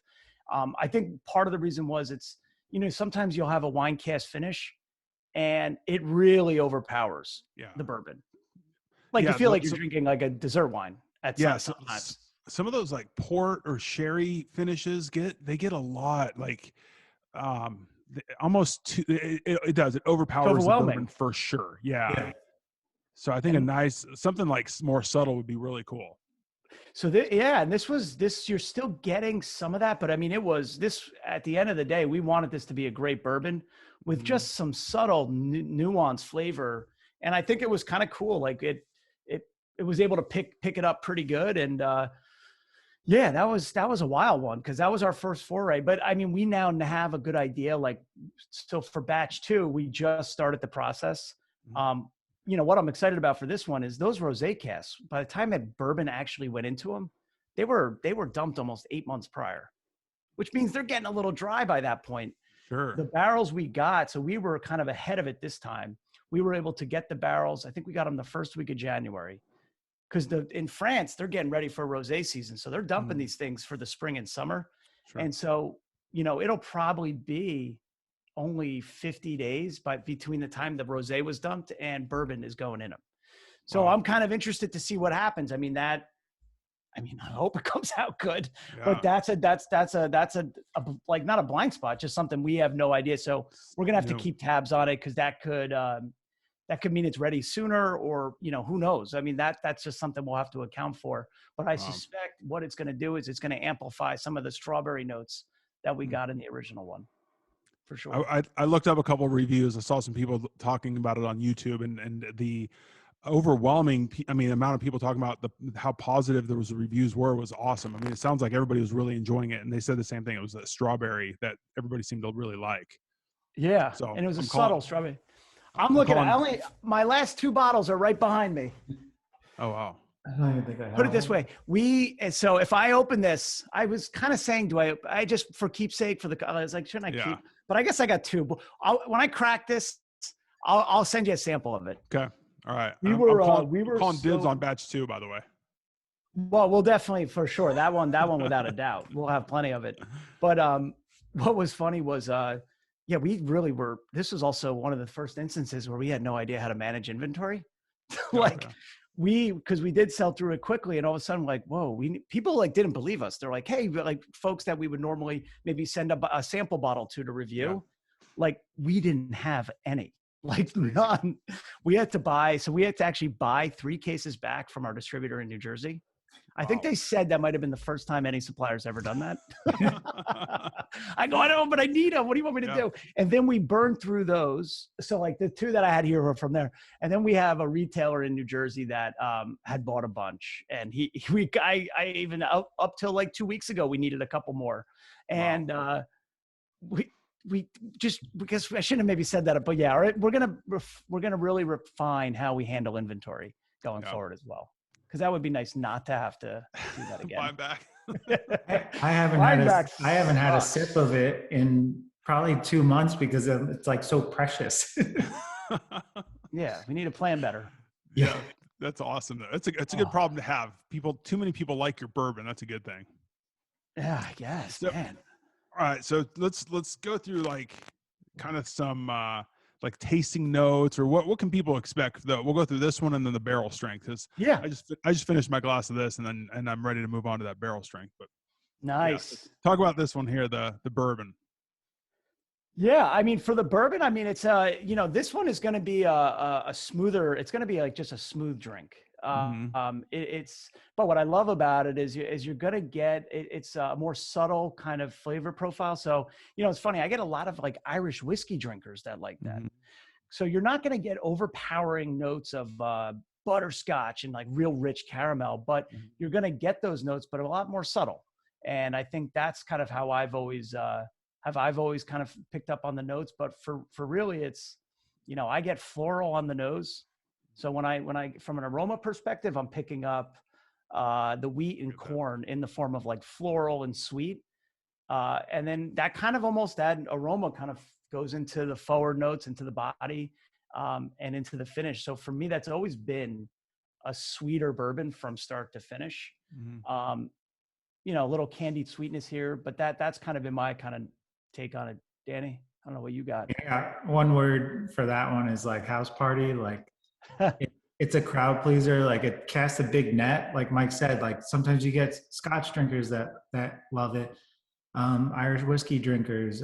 I think part of the reason was it's, sometimes you'll have a wine cask finish and it really overpowers the bourbon. Like you feel like you're drinking like a dessert wine at sometimes.
Some of those like port or sherry finishes get a lot, like almost it does. It overpowers the bourbon for sure. Yeah. So I think something like more subtle would be really cool.
So and you're still getting some of that, but I mean, at the end of the day, we wanted this to be a great bourbon with just some subtle nuanced flavor. And I think it was kind of cool. Like it was able to pick it up pretty good. And that was a wild one, because that was our first foray. But I mean, we now have a good idea. Like, so for batch 2, we just started the process. What I'm excited about for this one is those rosé casks. By the time that bourbon actually went into them, they were dumped almost 8 months prior, which means they're getting a little dry by that point.
Sure.
The barrels we got, so we were kind of ahead of it this time. We were able to get the barrels. I think we got them the first week of January, because in France, they're getting ready for rosé season. So they're dumping these things for the spring and summer. Sure. And so, it'll probably be only 50 days between the time the rosé was dumped and bourbon is going in them. So I'm kind of interested to see what happens. I mean, I hope it comes out good, but that's a like not a blind spot, just something we have no idea. So we're going to have to keep tabs on it, because that could mean it's ready sooner, or, who knows? I mean, that's just something we'll have to account for. But I suspect what it's going to do is it's going to amplify some of the strawberry notes that we got in the original one. For sure.
I looked up a couple of reviews. I saw some people talking about it on YouTube, and the overwhelming, amount of people talking about how positive those reviews was awesome. I mean, it sounds like everybody was really enjoying it, and they said the same thing. It was a strawberry that everybody seemed to really like.
Yeah, so and it was subtle strawberry. I'm looking at my last 2 bottles are right behind me.
Oh wow.
I don't even think I have.
Put it this way. So if I open this, I was kind of saying, I just for keepsake I was like, shouldn't I keep? But I guess I got 2. But when I crack this, I'll send you a sample of it.
Okay. All right.
We were
calling dibs on batch 2, by the way.
Well, we'll definitely, for sure. That one without a doubt. We'll have plenty of it. But what was funny was, we really this was also one of the first instances where we had no idea how to manage inventory. because we did sell through it quickly, and all of a sudden, like, whoa, people like didn't believe us. They're like, hey, but like folks that we would normally maybe send a sample bottle to review, like we didn't have any, like none. We had to actually buy 3 cases back from our distributor in New Jersey. I think they said that might have been the first time any supplier's ever done that. I go, I don't know, but I need them. What do you want me to do? And then we burned through those. So like the 2 that I had here were from there. And then we have a retailer in New Jersey that had bought a bunch. And I even up till like 2 weeks ago, we needed a couple more. And we just, because I shouldn't have maybe said that, but yeah, all right, we're gonna really refine how we handle inventory going forward as well. Because that would be nice not to have to do that again.
Buy back.
I haven't had a sip of it in probably 2 months because it's like so precious.
Yeah, we need to plan better.
Yeah, that's awesome though. It's a good problem to have. Too many people like your bourbon. That's a good thing.
Yeah, I guess, man.
All right, so let's go through like kind of some like tasting notes, or what can people expect though? We'll go through this one and then the barrel strength. I just finished my glass of this and I'm ready to move on to that barrel strength. But
nice.
Talk about this one here, the bourbon.
Yeah, I mean, for the bourbon, I mean, it's this one is going to be a smoother. It's going to be like just a smooth drink. But what I love about it is you're going to get it's a more subtle kind of flavor profile. So, it's funny. I get a lot of like Irish whiskey drinkers that like that. So you're not going to get overpowering notes of butterscotch and like real rich caramel, but you're going to get those notes, but a lot more subtle. And I think that's kind of how I've always kind of picked up on the notes. But for really, it's, I get floral on the nose. So when I from an aroma perspective, I'm picking up the wheat and corn in the form of like floral and sweet. And then that kind of almost that aroma kind of goes into the forward notes, into the body, and into the finish. So for me, that's always been a sweeter bourbon from start to finish. A little candied sweetness here, but that's kind of been my kind of take on it. Danny, I don't know what you got.
Yeah, one word for that one is like house party. Like it's a crowd pleaser. Like it casts a big net. Like Mike said, like sometimes you get Scotch drinkers that love it, Irish whiskey drinkers,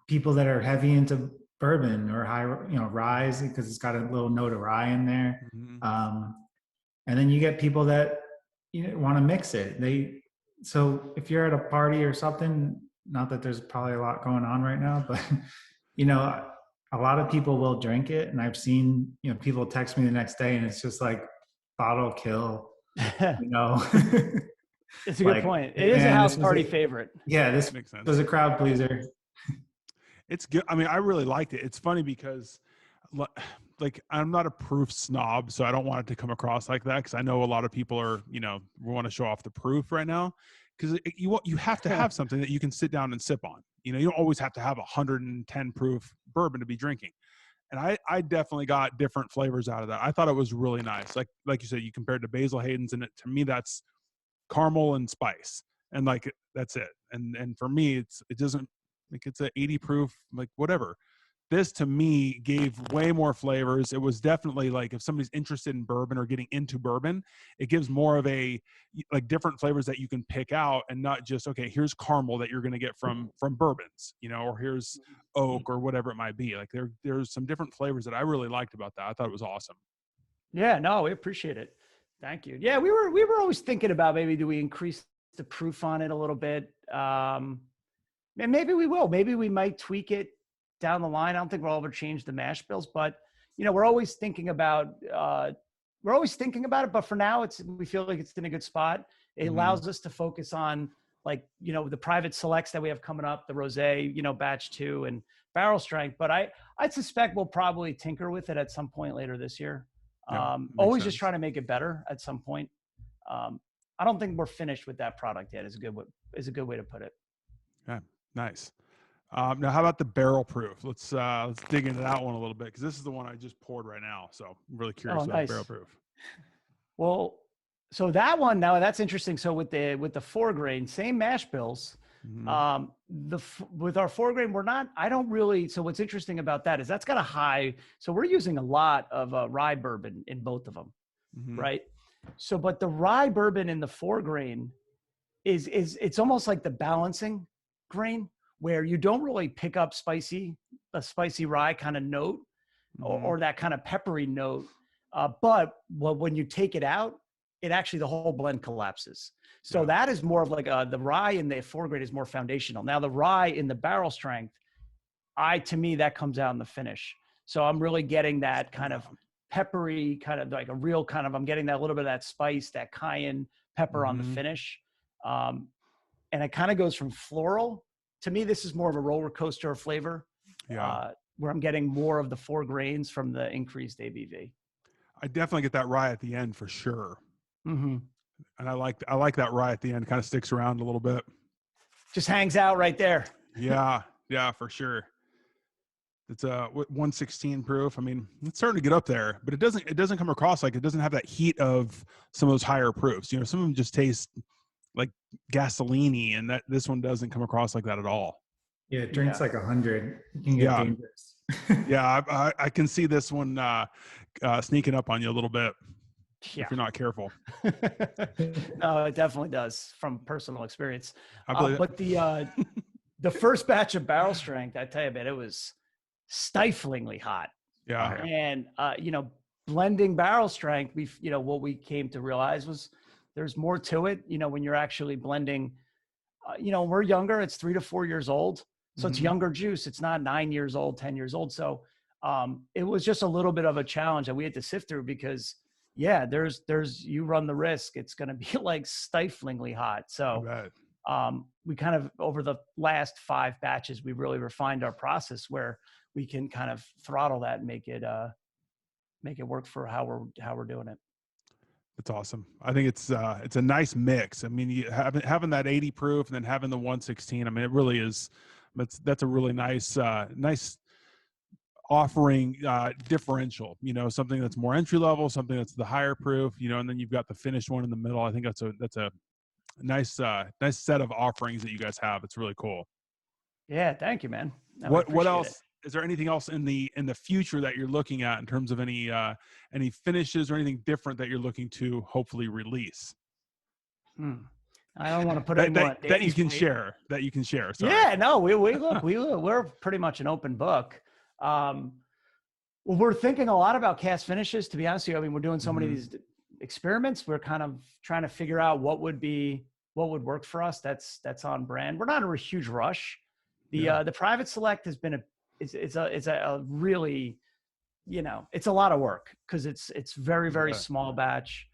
people that are heavy into bourbon or high, rye, because it's got a little note of rye in there. And then you get people that want to mix it. So if you're at a party or something, not that there's probably a lot going on right now, but a lot of people will drink it. And I've seen, people text me the next day and it's just like bottle kill,
It's a good point. It is a house party favorite.
Yeah, this
makes sense.
Was a crowd pleaser.
It's good. I mean, I really liked it. It's funny because like I'm not a proof snob, so I don't want it to come across like that, because I know a lot of people are, we want to show off the proof right now, because you have to have something that you can sit down and sip on. You don't always have to have 110 proof bourbon to be drinking. And I definitely got different flavors out of that. I thought it was really nice. Like you said, you compared to Basil Hayden's, and to me that's caramel and spice, and like that's it. And for me, it doesn't, like, it's a 80 proof, like whatever. This to me gave way more flavors. It was definitely like, if somebody's interested in bourbon or getting into bourbon, it gives more of a like different flavors that you can pick out, and not just, okay, here's caramel that you're going to get from bourbons, or here's oak or whatever it might be. Like there's some different flavors that I really liked about that. I thought it was awesome.
Yeah, no, we appreciate it. Thank you. Yeah, we were always thinking about maybe do we increase the proof on it a little bit. And maybe we will. Maybe we might tweak it down the line. I don't think we'll ever change the mash bills, but we're always thinking about it. But for now, we feel like it's in a good spot. It allows us to focus on the private selects that we have coming up, the rosé, batch 2 and barrel strength. But I suspect we'll probably tinker with it at some point later this year. Always just trying to make it better at some point. I don't think we're finished with that product yet. Is a good way to put it.
Yeah, nice. Now, how about the barrel proof? Let's dig into that one a little bit, because this is the one I just poured right now. So I'm really curious about barrel proof.
Well, so that one, now that's interesting. So with the 4 grain, same mash bills, Mm-hmm. With our 4 grain, I don't really, so what's interesting about that is that's got a high, so we're using a lot of rye bourbon in both of them, right? So, but the rye bourbon in the 4 grain is it's almost like the balancing grain where you don't really pick up a spicy rye kind of note or that kind of peppery note. But when you take it out, it actually, the whole blend collapses. So that is more of like the rye in the 4 grain is more foundational. Now the rye in the barrel strength, to me, that comes out in the finish. So I'm really getting that kind of peppery, kind of like a real kind of, I'm getting that little bit of that spice, that cayenne pepper on the finish. And it kind of goes from floral. To me, this is more of a roller coaster of flavor, where I'm getting more of the 4 grains from the increased ABV.
I definitely get that rye at the end for sure.
Mm-hmm.
And I like that rye at the end. Kind of sticks around a little bit.
Just hangs out right there.
Yeah, for sure. It's a 116 proof. I mean, it's starting to get up there, but it doesn't come across like, it doesn't have that heat of some of those higher proofs. You know, some of them just taste like gasoline, and this one doesn't come across like that at all.
Yeah, it drinks like 100. You can get dangerous.
I can see this one sneaking up on you a little bit if you're not careful.
No, it definitely does from personal experience. But the first batch of barrel strength, I tell you, man, it was stiflingly hot.
Yeah.
And blending barrel strength, what we came to realize was there's more to it. When you're actually blending, we're younger, it's 3 to 4 years old. So it's younger juice. It's not 9 years old, 10 years old. So it was just a little bit of a challenge that we had to sift through because you run the risk. It's going to be like stiflingly hot. So we kind of, over the last 5 batches, we really refined our process where we can kind of throttle that and make it work for how we're doing it.
That's awesome. I think it's a nice mix. I mean, you having that 80 proof and then having the 116. I mean, it really is. That's a really nice offering differential. Something that's more entry level, something that's the higher proof. And then you've got the finished one in the middle. I think that's a nice set of offerings that you guys have. It's really cool.
Yeah, thank you, man.
What else? Is there anything else in the future that you're looking at in terms of any finishes or anything different that you're looking to hopefully release?
I don't want to put any more
that you can share. Sorry.
Yeah, no, we're pretty much an open book. Well, we're thinking a lot about cast finishes, to be honest with you. I mean, we're doing so many of these experiments. We're kind of trying to figure out what would work for us. That's on brand. We're not in a huge rush. The private select has been it's a really, it's a lot of work because it's very, very small batch,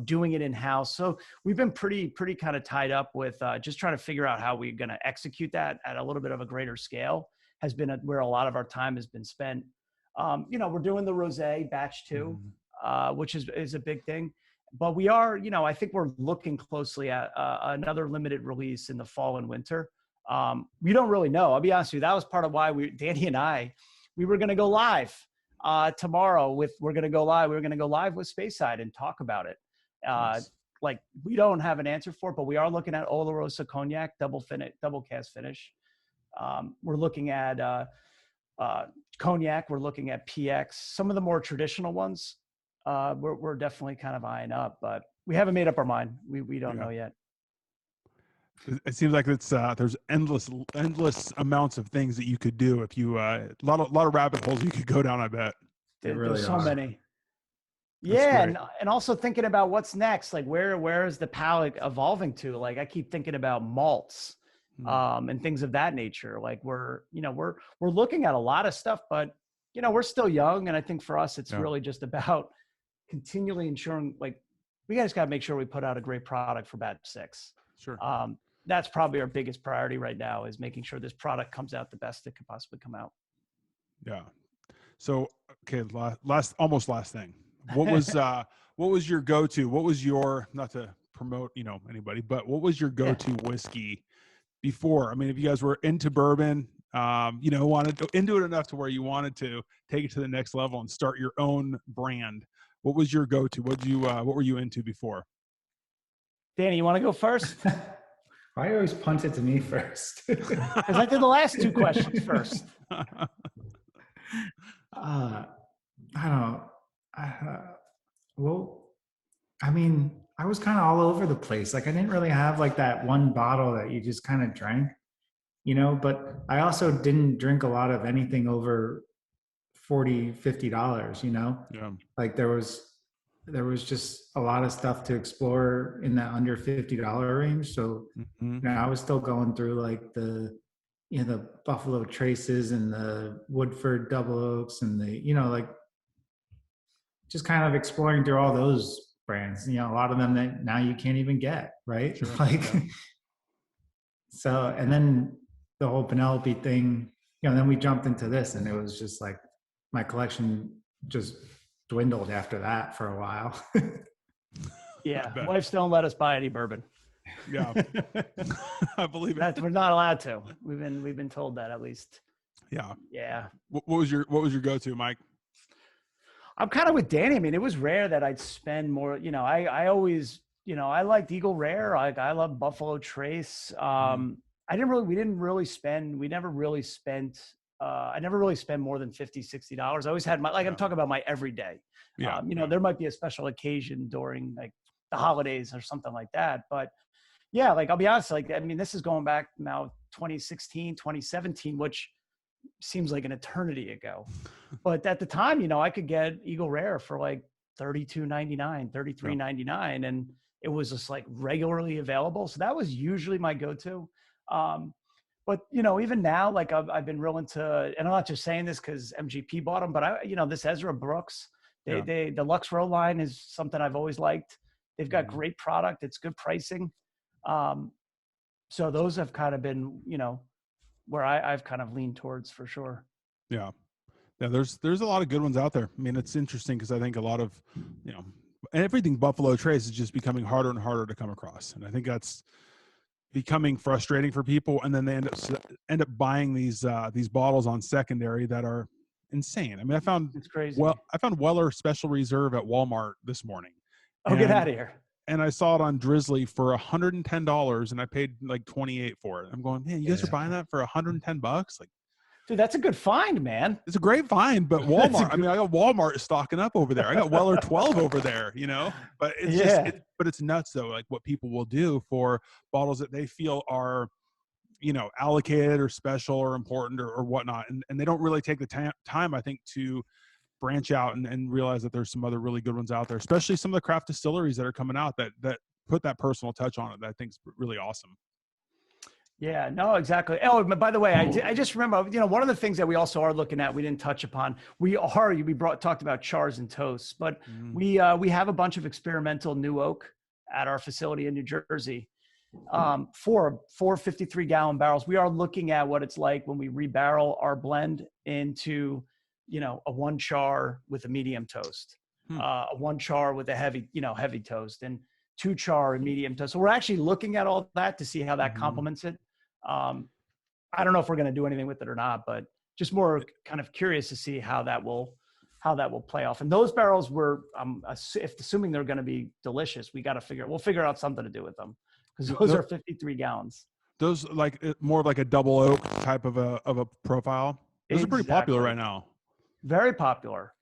doing it in house. So we've been pretty kind of tied up with just trying to figure out how we're going to execute that at a little bit of a greater scale has been where a lot of our time has been spent. We're doing the rosé batch 2, which is a big thing, but we are, I think we're looking closely at another limited release in the fall and winter. We don't really know. I'll be honest with you. That was part of why Danny and I, we were going to go live tomorrow we're going to go live with Speyside and talk about it. Nice. Like we don't have an answer for it, but we are looking at Olorosa Cognac, double cast finish. We're looking at Cognac. We're looking at PX, some of the more traditional ones. We're definitely kind of eyeing up, but we haven't made up our mind. We don't know yet.
It seems like there's endless amounts of things that you could do if you a lot of rabbit holes you could go down. I bet
there's so many. Yeah, and also thinking about what's next. Like where is the palate evolving to? Like I keep thinking about malts, and things of that nature. Like we're looking at a lot of stuff, but we're still young, and I think for us it's really just about continually ensuring. Like we just got to make sure we put out a great product for batch 6.
Sure.
That's probably our biggest priority right now is making sure this product comes out the best it could possibly come out.
Yeah. So, okay. Last thing. What was your go-to? What was your, not to promote, anybody, but what was your go-to whiskey before? I mean, if you guys were into bourbon, wanted to into it enough to where you wanted to take it to the next level and start your own brand, what was your go-to? What were you into before?
Danny, you want to go first?
Why you always punt it to me first?
Because I did the last two questions first.
I don't know. Well, I mean, I was kind of all over the place. Like I didn't really have like that one bottle that you just kind of drank, but I also didn't drink a lot of anything over $40-$50,
Yeah.
like there was just a lot of stuff to explore in that under $50 range. So, I was still going through like the Buffalo Traces and the Woodford Double Oaks and the, like just kind of exploring through all those brands, a lot of them that now you can't even get, right?
Sure.
Like,
Yeah.
so, and then the whole Penelope thing, then we jumped into this and it was just like my collection just dwindled after that for a while.
Yeah. Wives don't let us buy any bourbon.
Yeah. I believe it.
We're not allowed to. We've been told that at least.
Yeah.
Yeah.
What was your go-to, Mike?
I'm kind of with Danny. I mean, it was rare that I'd spend more, I always, I liked Eagle Rare. I love Buffalo Trace. I never really spent more than $50-$60. I always had I'm talking about my everyday.
Yeah.
There might be a special occasion during like the holidays or something like that. But yeah, like I'll be honest, this is going back now 2016, 2017, which seems like an eternity ago. But at the time, I could get Eagle Rare for like $32.99, $33.99, and it was just like regularly available. So that was usually my go-to. But even now, like I've been real into, and I'm not just saying this because MGP bought them, but this Ezra Brooks, the Lux Row line is something I've always liked. They've got great product. It's good pricing. So those have kind of been, where I've kind of leaned towards for sure.
Yeah. Yeah. There's a lot of good ones out there. I mean, it's interesting because I think a lot of, everything Buffalo Trace is just becoming harder and harder to come across. And I think that's becoming frustrating for people. And then they end up buying these bottles on secondary that are insane. I mean,
It's crazy.
I found Weller Special Reserve at Walmart this morning.
Oh, get out of here.
And I saw it on Drizzly for $110 and I paid like $28 for it. I'm going, man, you guys are buying that for $110? Like,
dude, that's a good find, man.
It's a great find, but Walmart, I got Walmart stocking up over there. I got Weller 12 over there, but it's but it's nuts though. Like what people will do for bottles that they feel are, allocated or special or important or whatnot. And they don't really take the time, I think, to branch out and realize that there's some other really good ones out there, especially some of the craft distilleries that are coming out that put that personal touch on it that I think is really awesome.
Yeah, no, exactly. Oh, by the way, I just remember, one of the things that we also are looking at, we didn't touch upon, talked about chars and toasts, but we have a bunch of experimental new oak at our facility in New Jersey, four 53-gallon barrels. We are looking at what it's like when we rebarrel our blend into, a 1 char with a medium toast, a 1 char with a heavy toast, and 2 char and medium toast. So we're actually looking at all that to see how that complements it. I don't know if we're going to do anything with it or not, but just more kind of curious to see how that will play off. And those barrels assuming they're going to be delicious, we'll figure out something to do with them because those are 53 gallons.
Those like more of like a double oak type of a profile. Those are pretty popular right now.
Very popular.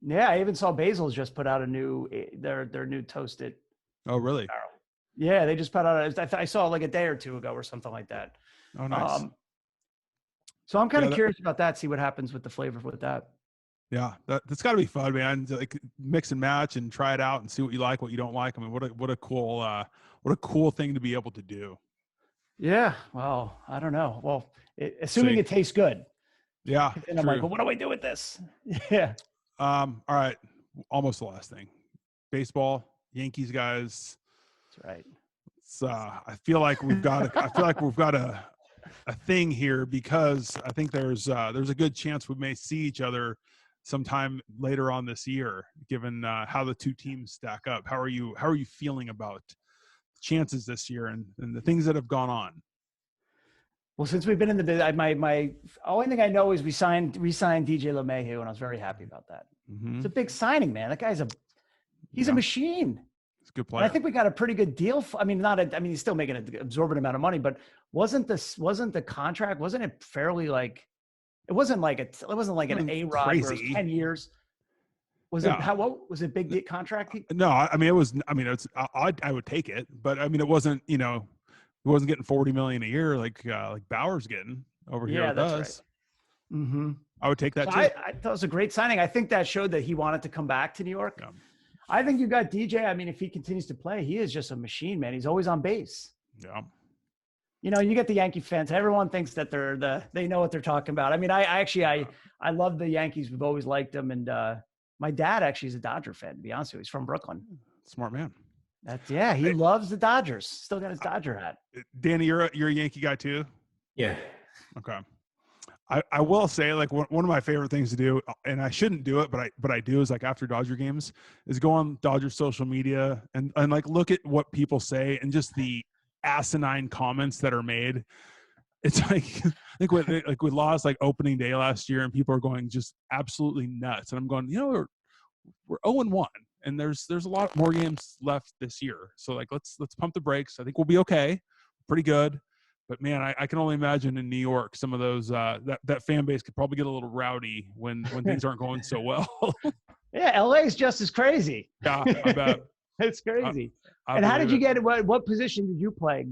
Yeah. I even saw Basil's just put out their new toasted.
Oh, really?
Barrel. Yeah. They just put out, I saw like a day or two ago or something like that.
Oh, nice.
So I'm kind of curious about that. See what happens with the flavor with that.
Yeah, that's got to be fun, man. To, like mix and match and try it out and see what you like, what you don't like. I mean, what a cool thing to be able to do.
Yeah. Well, I don't know. Well, assuming it tastes good.
Yeah.
And I'm like, well, what do I do with this? Yeah.
All right. Almost the last thing. Baseball, Yankees guys.
That's right.
It's I feel like we've got a thing here because I think there's a good chance we may see each other sometime later on this year, given how the two teams stack up. How are you feeling about chances this year and the things that have gone on?
Well, since we've been in the my only thing I know is we re-signed DJ LeMahieu, and I was very happy about that.
Mm-hmm.
It's a big signing, man. That guy's he's a machine.
He's a good
And
player.
I think we got a pretty good deal. I mean, he's still making an absorbent amount of money, but wasn't the contract, wasn't it fairly like, it wasn't like an A-Rod where it was
crazy.
10 years. Was
Yeah.
it, what was it, big contract?
No, I mean, I would take it, but I mean, it wasn't, he wasn't getting 40 million a year like Bauer's getting over here with
that's
us.
right. Mm-hmm.
I would take that
So
too.
I thought it was a great signing. I think that showed that he wanted to come back to New York.
Yeah.
I think you got DJ. I mean, if he continues to play, he is just a machine, man. He's always on base.
Yeah.
You get the Yankee fans. Everyone thinks that they know what they're talking about. I mean, I love the Yankees. We've always liked them. And my dad actually is a Dodger fan, to be honest with you. He's from Brooklyn.
Smart man.
He loves the Dodgers. Still got his Dodger hat.
Danny, you're a Yankee guy too?
Yeah.
Okay. I will say, like, one of my favorite things to do, and I shouldn't do it, but I do, is like after Dodger games, is go on Dodger social media and like look at what people say and just the asinine comments that are made. It's like, I think we lost like opening day last year, and people are going just absolutely nuts. And I'm going, we're 0-1, and there's a lot more games left this year. So like, let's pump the brakes. I think we'll be okay, pretty good. But man, I can only imagine in New York, some of those that fan base could probably get a little rowdy when things aren't going so well.
Yeah, LA is just as crazy.
Yeah, I bet.
It's crazy.
I
And how did you
believe
get it? What position did you play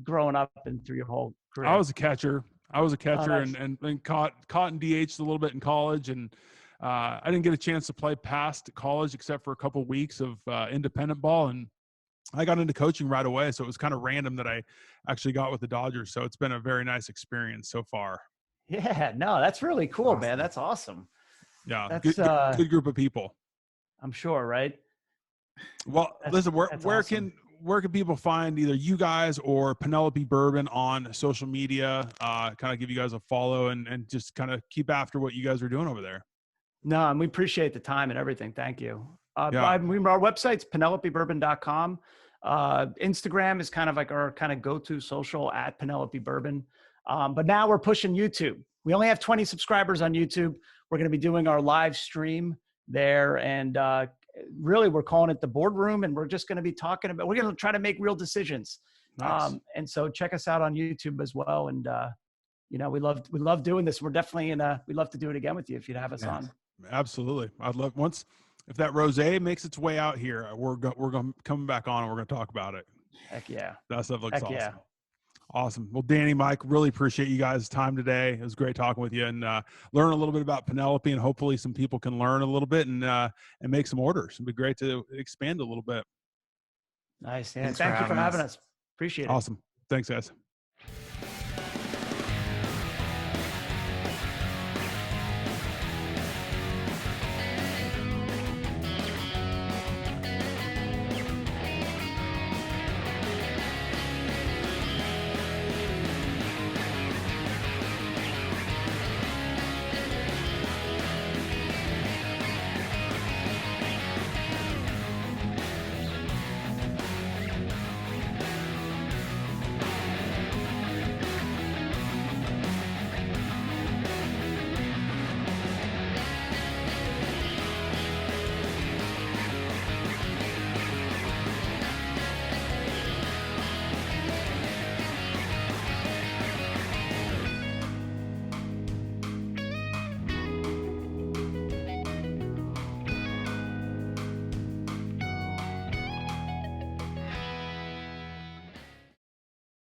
growing up and through your whole career?
I was a catcher.
Nice.
and caught and DH'd a little bit in college, and I didn't get a chance to play past college except for a couple weeks of independent ball, and I got into coaching right away. So it was kind of random that I actually got with the Dodgers. So it's been a very nice experience so far.
Yeah, no, that's really cool, man. That's awesome.
Yeah,
That's
good group of people.
I'm sure, right?
Well, listen, where
awesome.
can people find either you guys or Penelope Bourbon on social media? Kind of give you guys a follow and just kind of keep after what you guys are doing over there.
No, and we appreciate the time and everything. Thank you.
Yeah.
Our website's penelopebourbon.com. Instagram is kind of like our kind of go-to social at Penelope Bourbon. But now we're pushing YouTube. We only have 20 subscribers on YouTube. We're going to be doing our live stream there. And really, we're calling it the boardroom. And we're just going to be we're going to try to make real decisions.
Nice.
And so check us out on YouTube as well. And, we love doing this. We're definitely we'd love to do it again with you if you'd have us on.
Absolutely. I'd love if that rosé makes its way out here, we're going to come back on and we're going to talk about it.
Heck yeah.
That stuff looks awesome.
Yeah.
Awesome. Well, Danny, Mike, really appreciate you guys' time today. It was great talking with you and learn a little bit about Penelope, and hopefully some people can learn a little bit and make some orders. It'd be great to expand a little bit.
Nice. Yeah. Thank you for having us. Appreciate it.
Awesome. Thanks, guys.